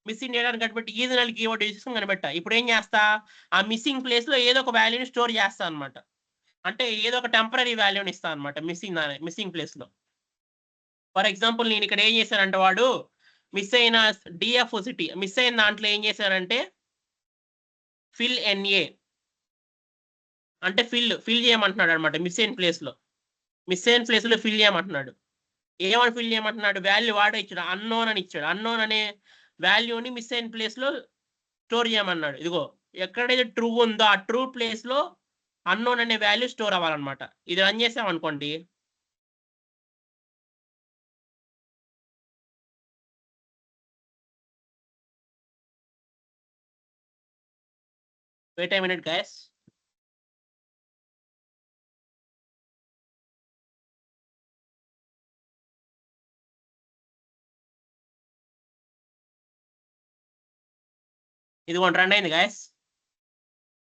మిస్సింగ్ డేటాని కనిపెట్టి ఈజ్ నల్ కీవర్డ్ యూజ్ చేసుకుని కనిపెట్టా. ఇప్పుడు ఏం చేస్తా, ఆ మిస్సింగ్ ప్లేస్ లో ఏదో ఒక వాల్యూని స్టోర్ చేస్తా అనమాట. అంటే ఏదో ఒక టెంపరీ వాల్యూని ఇస్తా అనమాట మిస్సింగ్ ప్లేస్ లో. ఫర్ ఎగ్జాంపుల్ నేను ఇక్కడ ఏం చేశానంటే, వాడు మిస్ అయిన డిఎఫ్ సిటీ మిస్ అయిన దాంట్లో ఏం చేశానంటే, ఫిల్ ఎన్ఏ అంటే ఫిల్ చేయమంటున్నాడు అనమాట. మిస్ అయిన ప్లేస్ లో ఫిల్ చేయమంటున్నాడు. ఏమని ఫిల్ చేయమంటున్నాడు, వాల్యూ వాడే ఇచ్చాడు, అన్నోన్ అని ఇచ్చాడు. అన్నోన్ అనే వాల్యూని మిస్ అయిన ప్లేస్ లో స్టోర్ చేయమన్నాడు. ఇదిగో ఎక్కడైతే ట్రూ ఉందో ఆ ట్రూ ప్లేస్ లో అన్నోన్ అనే వాల్యూ స్టోర్ అవ్వాలన్నమాట. ఇది రన్ చేసాం అనుకోండి, వెయిట్ ఏ మినిట్ గైస్. ఇదిగోండి రన్ అయింది గైస్.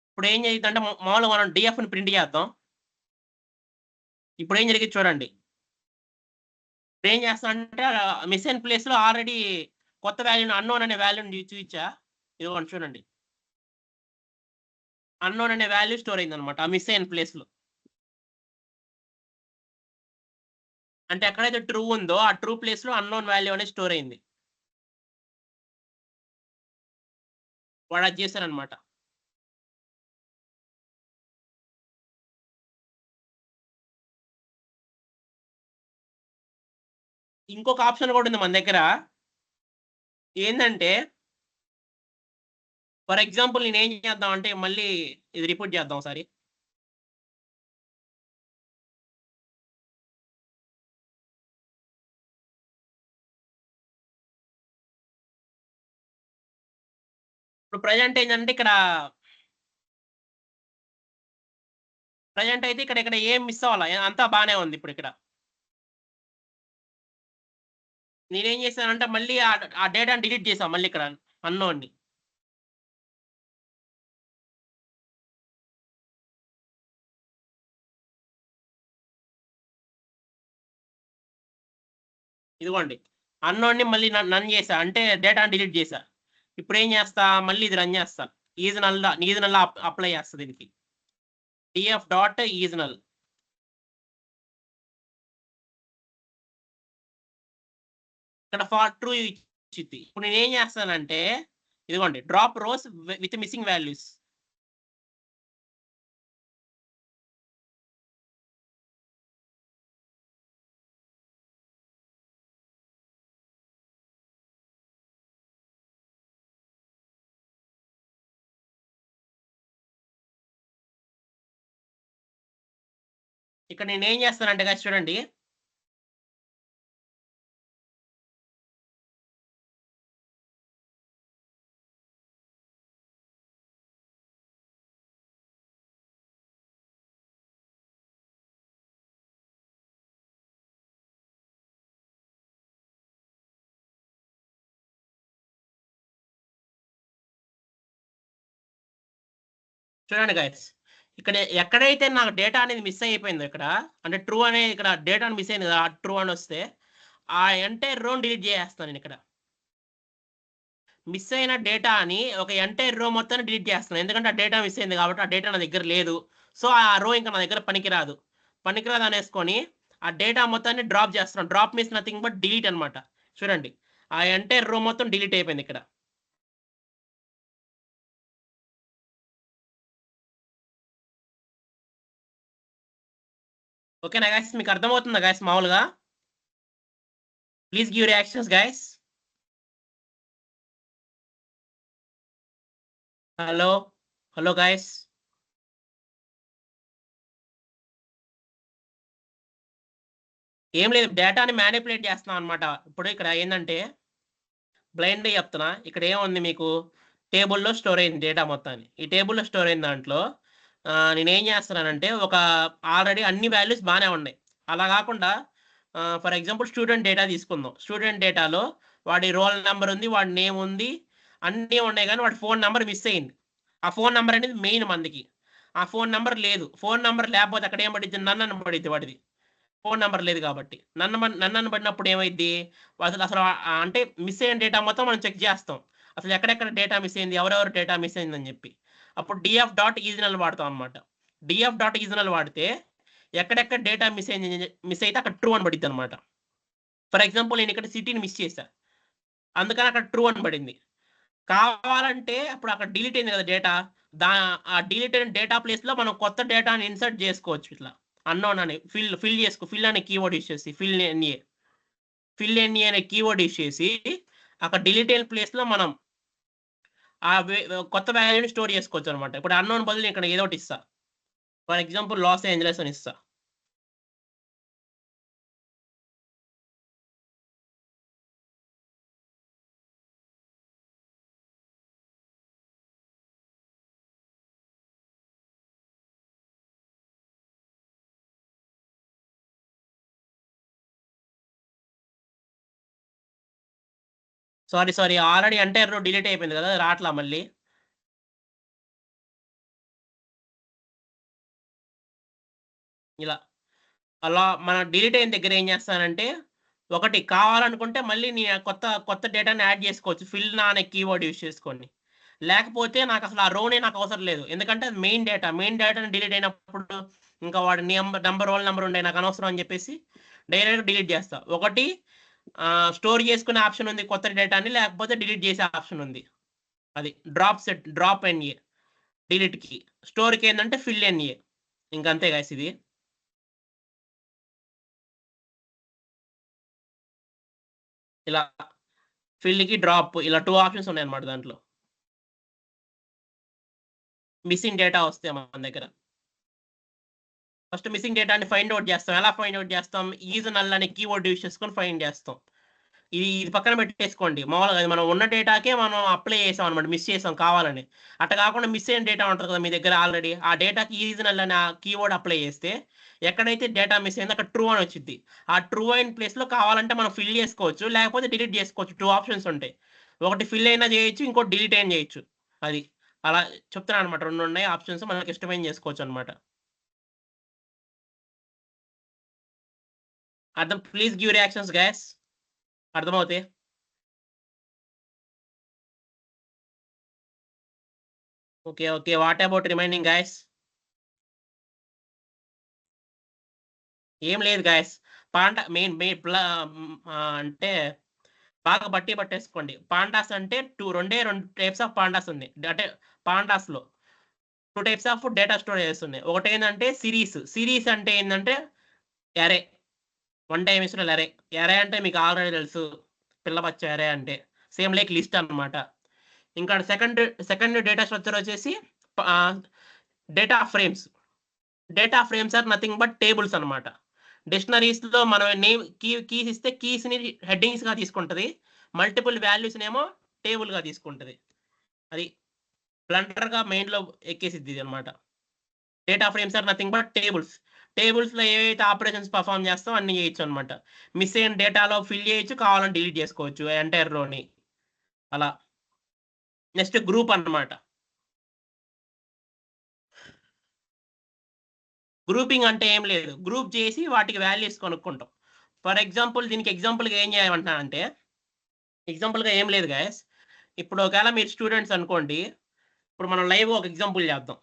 ఇప్పుడు ఏం జరిగిందంటే, మామూలుగా మనం డిఎఫ్ ని ప్రింట్ చేద్దాం. ఇప్పుడు ఏం జరిగింది చూడండి. ఇప్పుడు ఏం చేస్తా అంటే, మిస్ అయిన ప్లేస్ లో ఆల్రెడీ కొత్త వాల్యూని అన్నోన్ అనే వాల్యూని చూపించా. ఇదిగోండి చూడండి, అన్నోన్ అనే వాల్యూ స్టోర్ అయింది అనమాట ఆ మిస్ అయిన ప్లేస్ లో. అంటే ఎక్కడైతే ట్రూ ఉందో ఆ ట్రూ ప్లేస్ లో అన్నోన్ వాల్యూ అనేది స్టోర్ అయింది. వాడు అది చేశారనమాట. ఇంకొక ఆప్షన్ కూడా ఉంది మన దగ్గర. ఏంటంటే, ఫర్ ఎగ్జాంపుల్ నేను ఏం చేద్దాం అంటే, మళ్ళీ ఇది రిపోర్ట్ చేద్దాం ఒకసారి. ఇప్పుడు ప్రజెంట్ ఏంటంటే, ప్రజెంట్ అయితే ఇక్కడ ఏం మిస్ అవ్వాలా, అంతా బాగానే ఉంది. ఇప్పుడు ఇక్కడ నేనేం చేశానంటే, మళ్ళీ ఆ డేటాని డిలీట్ చేసాం మళ్ళీ ఇక్కడ అన్నోన్ని. ఇదిగోండి, అన్నోన్ని మళ్ళీ నన్ చేసా, అంటే డేటాని డిలీట్ చేసా. ఇప్పుడు ఏం చేస్తా, మళ్ళీ ఇది రన్ చేస్తా. ఈజ్ నల్ అప్లై చేస్తా దీనికి. df dot is null. ఇక్కడ ఫార్ ట్రూ ఇచ్చింది. ఇప్పుడు నేను ఏం చేస్తానంటే, ఇదిగోండి, drop rows with missing values. ఇక్కడ నేను ఏం చేస్తానంటే guys చూడండి, చూడండి గైస్, ఇక్కడ ఎక్కడైతే నాకు డేటా అనేది మిస్ అయిపోయిందో, ఇక్కడ అంటే ట్రూ అనే ఇక్కడ డేటా మిస్ అయింది కదా, ట్రూ అని వస్తే ఆ ఎంటైర్ రోని డిలీట్ చేసేస్తాను నేను. ఇక్కడ మిస్ అయిన డేటా అని ఒక ఎంటైర్ రో మొత్తాన్ని డిలీట్ చేస్తాను, ఎందుకంటే ఆ డేటా మిస్ అయింది కాబట్టి ఆ డేటా నా దగ్గర లేదు. సో ఆ రో ఇంకా నా దగ్గర పనికిరాదు. పనికిరాదు అనేసుకొని ఆ డేటా మొత్తాన్ని డ్రాప్ చేస్తున్నాం. Drop means nothing but delete అనమాట. చూడండి ఆ ఎంటైర్ రో మొత్తం డిలీట్ అయిపోయింది ఇక్కడ. ఓకేనా గైస్, మీకు అర్థమవుతుందా గైస్ మామూలుగా? Please give reactions guys. Hello hello guys. ఏం లేదు, డేటాని మ్యానిపులేట్ చేస్తున్నాం అనమాట. ఇప్పుడు ఇక్కడ ఏంటంటే బ్లైండ్ చెప్తున్నా, ఇక్కడ ఏముంది మీకు టేబుల్లో స్టోర్ అయింది డేటా మొత్తాన్ని. ఈ టేబుల్లో స్టోర్ అయిన దాంట్లో నేనేం చేస్తున్నానంటే ఒక ఆల్రెడీ అన్ని వాల్యూస్ బాగానే ఉన్నాయి. అలా కాకుండా ఫర్ ఎగ్జాంపుల్ స్టూడెంట్ డేటా తీసుకుందాం. స్టూడెంట్ డేటాలో వాడి రోల్ నెంబర్ ఉంది, వాడి నేమ్ ఉంది, అన్నీ ఉన్నాయి, కానీ వాడి ఫోన్ నెంబర్ మిస్ అయింది. ఆ ఫోన్ నెంబర్ అనేది మెయిన్ మందికి. ఆ ఫోన్ నెంబర్ లేదు. ఫోన్ నెంబర్ లేకపోతే అక్కడ ఏం పడిద్ది? నన్ను పడిద్ది వాడిది. ఫోన్ నెంబర్ లేదు కాబట్టి నన్ను పడినప్పుడు ఏమైంది? అసలు అసలు అంటే మిస్ అయిన డేటా మొత్తం మనం చెక్ చేస్తాం. అసలు ఎక్కడెక్కడ డేటా మిస్ అయింది, ఎవరెవరు డేటా మిస్ అయిందని చెప్పి. అప్పుడు డిఎఫ్ డాట్ ఈజనల్ వాడతాం అనమాట. డిఎఫ్ డాట్ ఈజనల్ వాడితే ఎక్కడెక్కడ డేటా మిస్ అయితే అక్కడ ట్రూ అని పడిద్ది అనమాట. ఫర్ ఎగ్జాంపుల్ నేను ఇక్కడ సిటీని మిస్ చేశా, అందుకని అక్కడ ట్రూ అని పడింది. కావాలంటే అప్పుడు అక్కడ డిలీట్ అయింది కదా డేటా, ఆ డిలీట్ అయిన డేటా ప్లేస్లో మనం కొత్త డేటాని ఇన్సర్ట్ చేసుకోవచ్చు. ఇట్లా అన్నోన్ అని ఫిల్ అనే కీవర్డ్ యూస్ చేసి ఫిల్ ఎన్ఏ అనే కీవర్డ్ యూస్ చేసి అక్కడ డిలీట్ అయిన ప్లేస్లో మనం ఆ కొత్త వాల్యూని స్టోర్ చేసుకోవచ్చు అనమాట. ఇప్పుడు అన్నోన్ బదులు ఇక్కడ ఏదో ఒకటి ఇస్తా. ఫర్ ఎగ్జాంపుల్ లాస్ ఏంజలస్ అని ఇస్తా. సారీ ఆల్రెడీ ఎంటైర్ రో డిలీట్ అయిపోయింది కదా, రాట్లా మళ్ళీ. ఇలా అలా మన డిలీట్ అయిన దగ్గర ఏం చేస్తానంటే, ఒకటి కావాలనుకుంటే మళ్ళీ నీ కొత్త కొత్త డేటాని యాడ్ చేసుకోవచ్చు ఫిల్ నా అనే కీవర్డ్ యూస్ చేసుకోండి. లేకపోతే నాకు అసలు ఆ రోనే నాకు అవసరం లేదు, ఎందుకంటే అది మెయిన్ డేటాని డిలీట్ అయినప్పుడు ఇంకా వాడి రోల్ నెంబర్ ఉండే నాకు అనవసరం అని చెప్పేసి డైరెక్ట్గా డిలీట్ చేస్తా. ఒకటి స్టోర్ చేసుకునే ఆప్షన్ ఉంది కొత్త డేటాని, లేకపోతే డిలీట్ చేసే ఆప్షన్ ఉంది. అది డ్రాప్ ఎన్ఏ, డిలీట్కి. స్టోర్కి ఏంటంటే ఫిల్ ఎన్ఏ. ఇంకంతే గాయస్ ఇది. ఇలా ఫిల్కి డ్రాప్, ఇలా 2 ఆప్షన్స్ ఉన్నాయి అన్నమాట దాంట్లో. మిస్సింగ్ డేటా వస్తే మన దగ్గర ఫస్ట్ మిస్సింగ్ డేటాని ఫైండ్ అవుట్ చేస్తాం. ఎలా ఫైండ్ అవుట్ చేస్తాం? ఈజ్ నల్ అనే కీవర్డ్ యూస్ చేసుకొని ఫైండ్ చేస్తాం. ఇది పక్కన పెట్టేసుకోండి. మామూలుగా మనం ఉన్న డేటాకే మనం అప్లై చేసాం అనమాట, మిస్ చేసాం కావాలని. అట్లా కాకుండా మిస్ అయిన డేటా ఉంటుంది కదా మీ దగ్గర ఆల్రెడీ, ఆ డేటాకి ఈజ్ నల్ అనే కీవర్డ్ అప్లై చేస్తే ఎక్కడైతే డేటా మిస్ అయిందో అక్కడ ట్రూ అని వచ్చింది. ఆ ట్రూ అయిన ప్లేస్లో కావాలంటే మనం ఫిల్ చేసుకోవచ్చు, లేకపోతే డిలీట్ చేసుకోవచ్చు. 2 ఆప్షన్స్ ఉంటాయి. ఒకటి ఫిల్ అయినా చేయొచ్చు, ఇంకోటి డిలీట్ అయినా చేయొచ్చు. అది అలా చెప్తున్నాను అనమాట. 2 ఉన్నాయి ఆప్షన్స్, మనకి ఇష్టమైన చేసుకోవచ్చు అనమాట. అర్థం? ప్లీజ్ గివ్ రియాక్షన్స్ గైస్, అర్థమవుతాయి. Okay what about remaining guys? ఏం లేదు గాయస్. మెయిన్ అంటే బాగా పట్టేసుకోండి. పాండాస్ అంటే రెండు టైప్స్ ఆఫ్ పాండాస్ ఉంది. అంటే పాండాస్లో 2 టైప్స్ ఆఫ్ డేటా స్టోరేజెస్ ఉన్నాయి. ఒకటి ఏంటంటే సిరీస్ అంటే ఏంటంటే ఎరే, 1 డైమెన్షనల్ ఎరే అంటే మీకు ఆల్రెడీ తెలుసు, పిల్లబచ్చ ఎరే అంటే సేమ్ లైక్ లిస్ట్ అనమాట. ఇంకా సెకండ్ డేటా స్ట్రక్చర్ వచ్చేసి data frames are nothing but tables అనమాట. డిక్షనరీస్లో మనం నేమ్ కీస్ ఇస్తే కీస్ని హెడ్డింగ్స్గా తీసుకుంటుంది, మల్టిపుల్ వాల్యూస్నేమో టేబుల్గా తీసుకుంటుంది. అది బ్లండర్గా మెయిన్లో ఎక్కేసిద్ది ఇది అనమాట. Data frames are nothing but టేబుల్స్లో ఏవైతే ఆపరేషన్స్ పర్ఫామ్ చేస్తాం అన్ని చేయొచ్చు అనమాట. మిస్ అయిన డేటాలో ఫిల్ చేయొచ్చు, కావాలని డిలీట్ చేసుకోవచ్చు ఎంటైర్ రోని. అలా నెక్స్ట్ గ్రూప్ అనమాట. గ్రూపింగ్ అంటే ఏం లేదు, గ్రూప్ చేసి వాటికి వాల్యూస్ కొనుక్కుంటాం. ఫర్ ఎగ్జాంపుల్ దీనికి ఎగ్జాంపుల్గా ఏం చేయమంటున్నానంటే, ఎగ్జాంపుల్గా ఏం లేదు గాయస్. ఇప్పుడు ఒకవేళ మీరు స్టూడెంట్స్ అనుకోండి, ఇప్పుడు మనం లైవ్ ఒక ఎగ్జాంపుల్ చేద్దాం.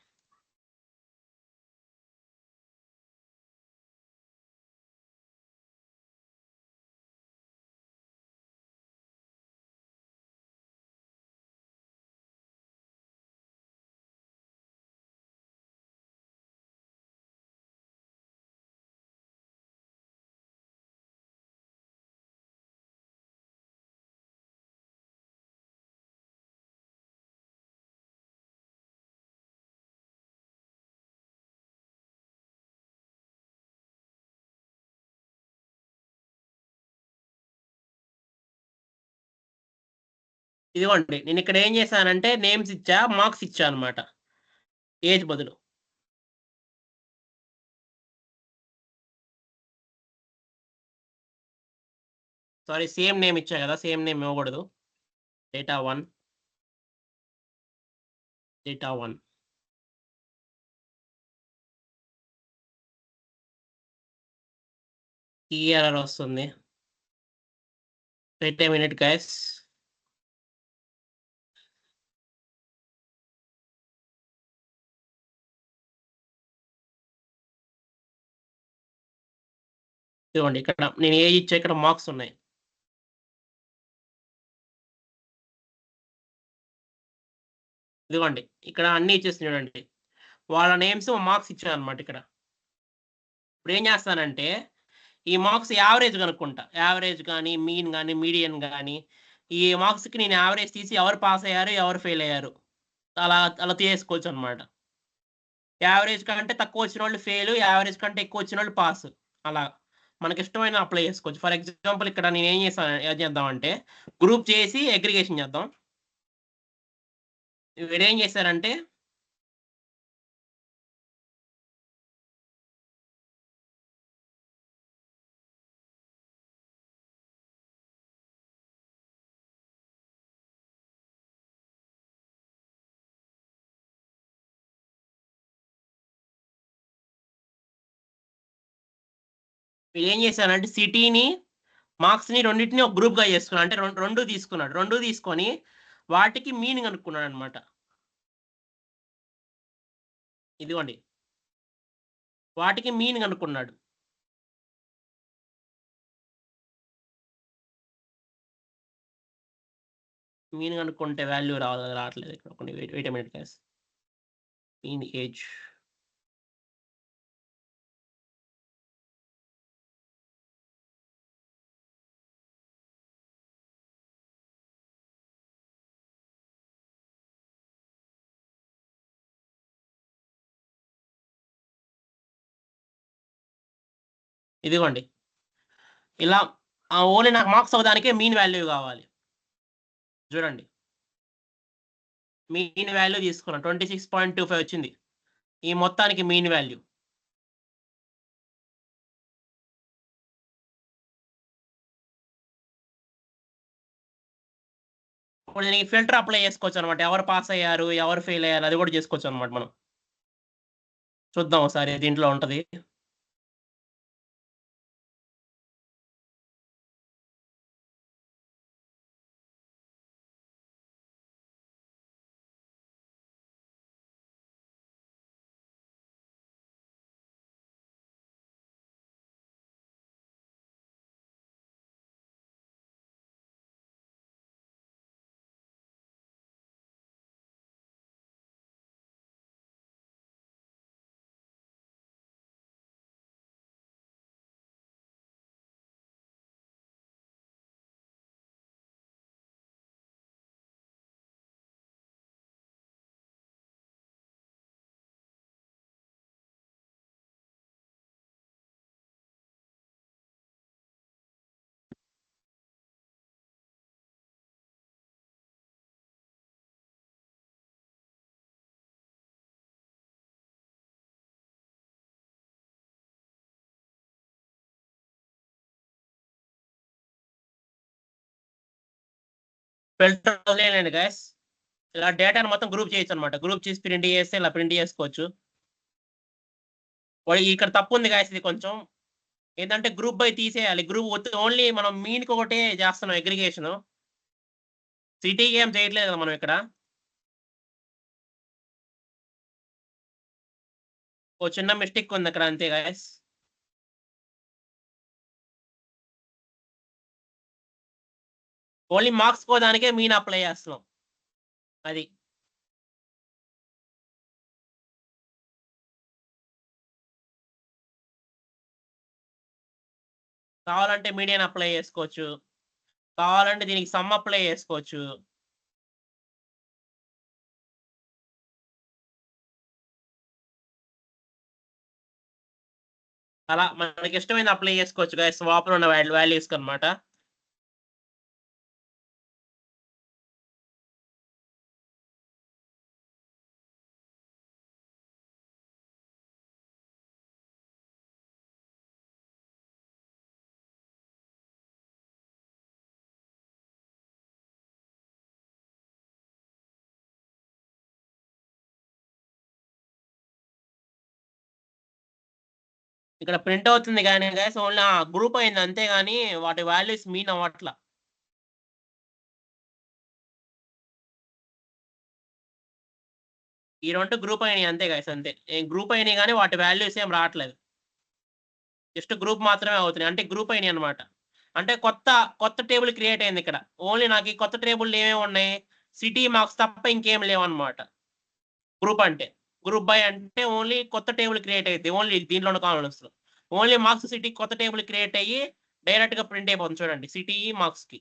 ఇదిగోండి నేను ఇక్కడ ఏం చేశానంటే నేమ్స్ ఇచ్చా, మార్క్స్ ఇచ్చా అనమాట ఏజ్ బదులు. సారీ, సేమ్ నేమ్ ఇచ్చా కదా, సేమ్ నేమ్ ఇవ్వకూడదు. Data 1, data 1. ఈ ఎర్రర్ వస్తుంది. Wait a minute guys. ఇదిగోండి ఇక్కడ నేను ఏజ్ ఇచ్చా, ఇక్కడ మార్క్స్ ఉన్నాయి. ఇదిగోండి ఇక్కడ అన్ని ఇచ్చేసి చూడండి, వాళ్ళ నేమ్స్ మార్క్స్ ఇచ్చాను అనమాట ఇక్కడ. ఇప్పుడు ఏం చేస్తానంటే ఈ మార్క్స్ యావరేజ్ కనుక్కుంటా, యావరేజ్ కానీ మీన్ కానీ మీడియన్ కానీ, ఈ మార్క్స్కి నేను యావరేజ్ తీసి ఎవరు పాస్ అయ్యారు ఎవరు ఫెయిల్ అయ్యారు అలా అలా తీసుకోవచ్చు అనమాట. యావరేజ్ కంటే తక్కువ వచ్చిన వాళ్ళు ఫెయిల్, యావరేజ్ కంటే ఎక్కువ వచ్చిన వాళ్ళు పాస్. అలా మనకి ఇష్టమైన అప్లై చేసుకోవచ్చు. ఫర్ ఎగ్జాంపుల్ ఇక్కడ నేను ఏం చేద్దామంటే గ్రూప్ చేసి అగ్రిగేషన్ చేద్దాం. వీడు ఏం చేశారంటే సిటీని మార్క్స్ని రెండింటిని ఒక గ్రూప్గా చేసుకున్నాడు. అంటే రెండు తీసుకున్నాడు, రెండు తీసుకొని వాటికి మీనింగ్ అనుకున్నాడు అనమాట. ఇదిగోండి వాటికి మీనింగ్ అనుకున్నాడు. మీనింగ్ అనుకుంటే వాల్యూ రావట్లేదు ఇక్కడ. కొన్ని wait minute guys. Mean age ఇదిగోండి ఇలా ఓన్లీ నాకు మార్క్స్ అవడానికే మీన్ వాల్యూ కావాలి. చూడండి మీన్ వాల్యూ తీసుకున్నాం 26.25 వచ్చింది ఈ మొత్తానికి మీన్ వాల్యూ. ఇప్పుడు దీనికి ఫిల్టర్ అప్లై చేసుకోవచ్చు అనమాట, ఎవరు పాస్ అయ్యారు ఎవరు ఫెయిల్ అయ్యారు అది కూడా చేసుకోవచ్చు అనమాట. మనం చూద్దాం ఒకసారి దీంట్లో ఉంటది. ఫిల్టర్ వదిలేయండి గైస్. ఇలా డేటాను మొత్తం గ్రూప్ చేయొచ్చు అనమాట. గ్రూప్ చేసి ప్రింట్ చేస్తే ఇలా ప్రింట్ చేసుకోవచ్చు. ఇక్కడ తప్పు ఉంది గైస్, ఇది కొంచెం ఏంటంటే గ్రూప్ బై తీసేయాలి. గ్రూప్ ఓన్లీ మనం మీన్కి ఒకటే చేస్తున్నాం అగ్రిగేషన్, సిటీకి ఏం చేయట్లేదు కదా మనం ఇక్కడ. ఓ చిన్న మిస్టేక్ ఉంది అక్కడ అంతే గైస్. ఓన్లీ మార్క్స్ కోదానికే మీన్ అప్లై చేస్తున్నాం. అది కావాలంటే మీడియన్ అప్లై చేసుకోవచ్చు, కావాలంటే దీనికి సమ్ అప్లై చేసుకోవచ్చు. అలా మనకి ఇష్టమైన అప్లై చేసుకోవచ్చు గైస్, స్వాప్ లో ఉన్న వాల్యూస్ అనమాట. ఇక్కడ ప్రింట్ అవుతుంది కానీ గైస్ ఓన్లీ గ్రూప్ అయింది అంతే కానీ వాటి వాల్యూస్ మీన్ అవ్వట్లా. ఈ రెండు గ్రూప్ అయినాయి అంతే గైస్ అంతే. గ్రూప్ అయినాయి కానీ వాటి వాల్యూస్ ఏం రావట్లేదు. జస్ట్ గ్రూప్ మాత్రమే అవుతున్నాయి అంటే గ్రూప్ అయినాయి అనమాట. అంటే కొత్త కొత్త టేబుల్ క్రియేట్ అయింది ఇక్కడ. ఓన్లీ నాకు ఈ కొత్త టేబుల్ ఏమేమి ఉన్నాయి, సిటీ మార్క్స్ తప్ప ఇంకేం లేవన్నమాట. గ్రూప్ అంటే గ్రూప్ బై అంటే ఓన్లీ కొత్త టేబుల్ క్రియేట్ అయ్యింది ఓన్లీ దీంట్లో ఉన్న కాలమ్స్ లో. ఓన్లీ మార్క్స్ సిటీ కొత్త టేబుల్ క్రియేట్ అయ్యి డైరెక్ట్ గా ప్రింట్ అయిపోతుంది చూడండి సిటీ మార్క్స్ కి.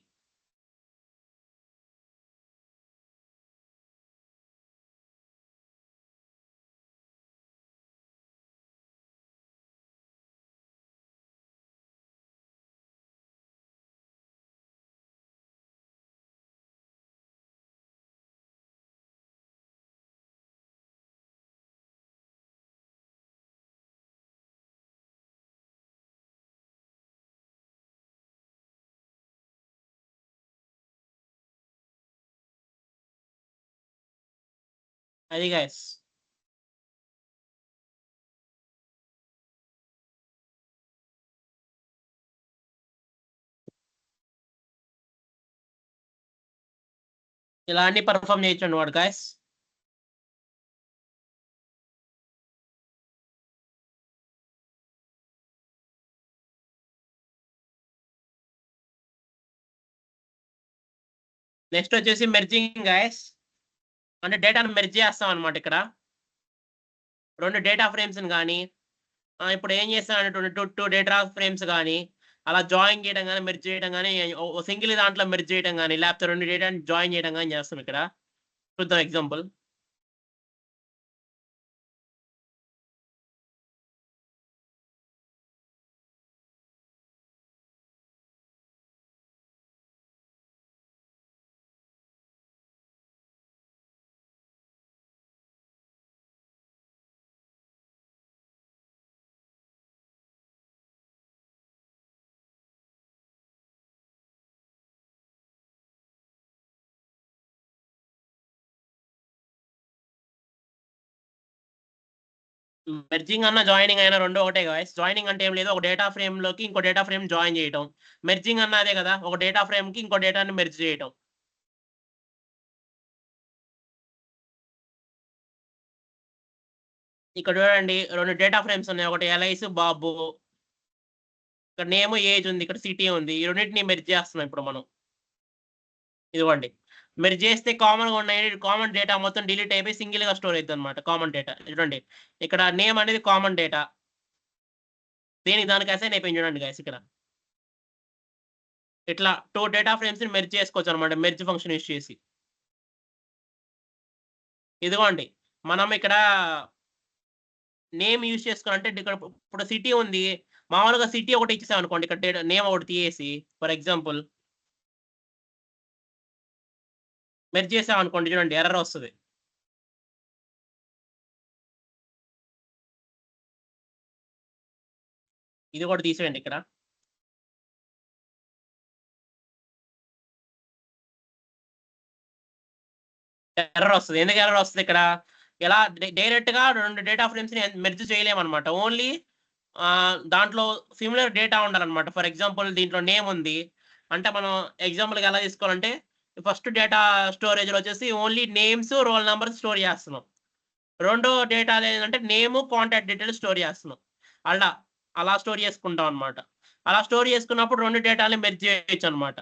అది గైస్. ఇలా అన్ని పర్ఫామ్ చేయొచ్చండి వాడు గైస్. నెక్స్ట్ వచ్చేసి మెర్జింగ్ గైస్. అంటే డేటాను మెర్జ్ చేస్తాం అనమాట ఇక్కడ. రెండు డేటా ఫ్రేమ్స్ కానీ ఇప్పుడు ఏం చేస్తాను టూ డేటా ఫ్రేమ్స్ కానీ అలా జాయిన్ చేయడం కానీ మెర్జ్ చేయడం కానీ సింగిల్ దాంట్లో మెర్జ్ చేయడం కానీ లేకపోతే రెండు డేటాని జాయిన్ చేయడం కానీ చేస్తాం ఇక్కడ. చూద్దాం ఎగ్జాంపుల్. మెర్జింగ్ అన్న జాయినింగ్ అయినా రెండు ఒకటే గాయస్. జాయినింగ్ అంటే ఏం లేదు, ఒక డేటా ఫ్రేమ్ లోకి ఇంకో డేటా ఫ్రేమ్ జాయిన్ చేయటం. మెర్జింగ్ అన్న అదే కదా, ఒక డేటా ఫ్రేమ్ కి ఇంకో డేటాని మెర్జ్ చేయటం. ఇక్కడ చూడండి రెండు డేటా ఫ్రేమ్స్ ఉన్నాయి, ఒకటి ఎలైస్ బాబు. ఇక్కడ నేమ్ ఏజ్ ఉంది, ఇక్కడ సిటీ ఉంది. ఈ రెండింటిని మెర్జ్ చేస్తున్నాం ఇప్పుడు మనం. ఇదిగోండి మెర్జ్ చేస్తే కామన్ గా ఉన్నాయి కామన్ డేటా మొత్తం డిలీట్ అయిపోయి సింగిల్ గా స్టోర్ అవుతుంది అనమాట కామన్ డేటా. చూడండి ఇక్కడ నేమ్ అనేది కామన్ డేటా, దేనికి దానికి అసైన్ అయిపోయింది చూడండి గైస్ ఇక్కడ. ఇట్లా టూ డేటా ఫ్రేమ్స్ ని మెర్జ్ చేసుకోవచ్చు అనమాట మెర్జ్ ఫంక్షన్ యూస్ చేసి. ఇదిగోండి మనం ఇక్కడ నేమ్ యూజ్ చేసుకోవాలంటే ఇక్కడ ఇప్పుడు సిటీ ఉంది, మామూలుగా సిటీ ఒకటి ఇచ్చేసాం అనుకోండి, ఇక్కడ నేమ్ ఒకటి తీసేసి ఫర్ ఎగ్జాంపుల్ మెర్జ్ చేసాం అనుకోండి, చూడండి ఎర్రర్ వస్తుంది. ఇది కూడా తీసేయండి ఇక్కడ. ఎర్రర్ వస్తుంది. ఎందుకు ఎర్రర్ వస్తుంది ఇక్కడ? ఇలా డైరెక్ట్ గా రెండు డేటా ఫ్రేమ్స్ ని మెర్జ్ చేయలేమన్నమాట. ఓన్లీ దాంట్లో సిమిలర్ డేటా ఉండాలన్నమాట. ఫర్ ఎగ్జాంపుల్ దీంట్లో నేమ్ ఉంది అంటే మనం ఎగ్జాంపుల్గా ఎలా తీసుకోవాలంటే ఫస్ట్ డేటా స్టోరేజ్ లో వచ్చేసి only names role numbers store చేస్తున్నాం. రెండో డేటా ఏంటంటే నేమ్ కాంటాక్ట్ డీటెయిల్స్ స్టోర్ చేస్తున్నాం. అలా అలా స్టోర్ చేసుకుంటాం అనమాట. అలా స్టోర్ చేసుకున్నప్పుడు రెండు డేటాని మెర్జ్ చేయొచ్చు అనమాట.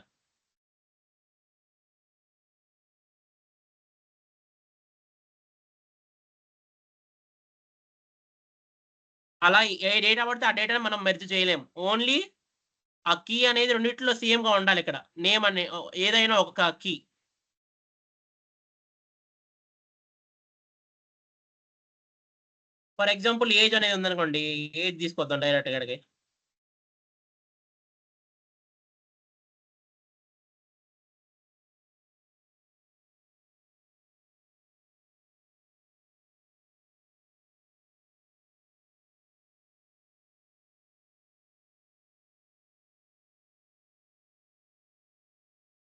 అలా ఏ డేటా పడితే ఆ డేటాని మనం మెర్జ్ చేయలేము. ఓన్లీ ఆ కీ అనేది రెండిట్లో సేమ్ గా ఉండాలి. ఇక్కడ నేమ్ అనే ఏదైనా ఒక కీ. ఫర్ ఎగ్జాంపుల్ ఏజ్ అనేది ఉందనుకోండి, ఏజ్ తీసుకొద్దాం డైరెక్ట్ ఇక్కడికి.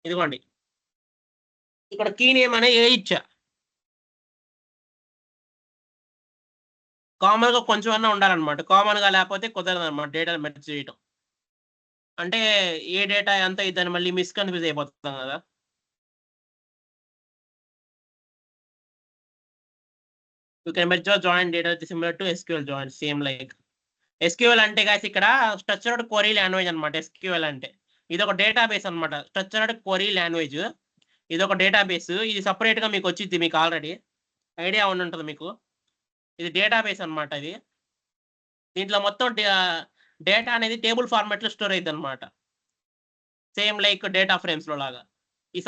ఇదిగోండి ఇక్కడ కీ నేమ్ అనే ఏజ్ ఇచ్చా. కామన్ గా కొంచెం అన్నా ఉండాలన్నమాట. కామన్ గా లేకపోతే కుదరదు అనమాట డేటా మెర్జ్ చేయటం. అంటే ఏ డేటా ఎంత ఇద్దని మళ్ళీ మిస్‌కన్‌ఫ్యూజ్ అయిపోతాం కదా! You can merge or join data similar to SQL join same like. SQL అంటే గైస్ ఇక్కడ స్ట్రక్చర్డ్ క్వెరీ లాంగ్వేజ్ అన్నమాట ఎస్‌క్యూఎల్ అంటే. ఇదొక డేటాబేస్ అన్నమాట. Structured query language. ఇదొక డేటాబేస్. ఇది సెపరేట్‌గా మీకొచ్చిద్ది మీకు ఆల్రెడీ. ఐడియా ఉండుంటది మీకు. ఇది డేటాబేస్ అన్నమాట ఇది. దీంట్లో మొత్తం డేటా అనేది టేబుల్ ఫార్మాట్‌లో స్టోర్ అయిద్దన్నమాట. సేమ్ లైక్ డేటా ఫ్రేమ్స్‌లో లాగా. ఈ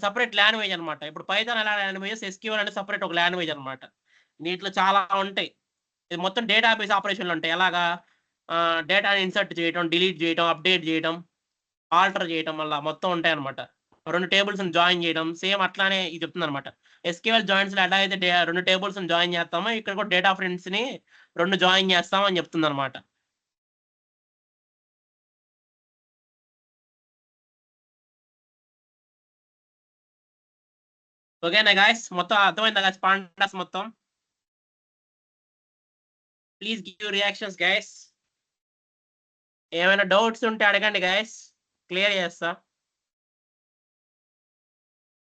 సెపరేట్ లాంగ్వేజ్ అన్నమాట. ఇప్పుడు పైథాన్ ఎలా లాంగ్వేజెస్, ఎస్‌క్యూఎల్ అంటే సెపరేట్ ఒక లాంగ్వేజ్ అన్నమాట. దీంట్లో చాలా ఉంటాయి. ఇది మొత్తం డేటాబేస్ ఆపరేషన్‌లుంటాయి. ఎలాగా డేటాని ఇన్సర్ట్ చేయటం, డిలీట్ చేయటం, అప్‌డేట్ చేయటం, ఆల్టర్ చేయటం వల్ల మొత్తం ఉంటాయన్నమాట. 2 టేబుల్స్‌ని జాయిన్ చేయడం. సేమ్ అట్లానే ఇది చెప్తుందన్నమాట. ఎస్‌క్యూఎల్ జాయిన్స్‌లో ఎలా అయితే 2 టేబుల్స్‌ని జాయిన్ చేస్తామో, ఇక్కడ కూడా డేటా ఫ్రేమ్స్‌ని 2 జాయిన్ చేస్తాం అని చెప్తుందన్నమాట. ఓకేనా గైస్? మొత్తం అర్థమైందా గైస్ పాండాస్ మొత్తం? Please give reactions guys. ఏమైనా డౌట్స్ ఉంటే అడగండి గైస్. క్లియర్ చేస్తా.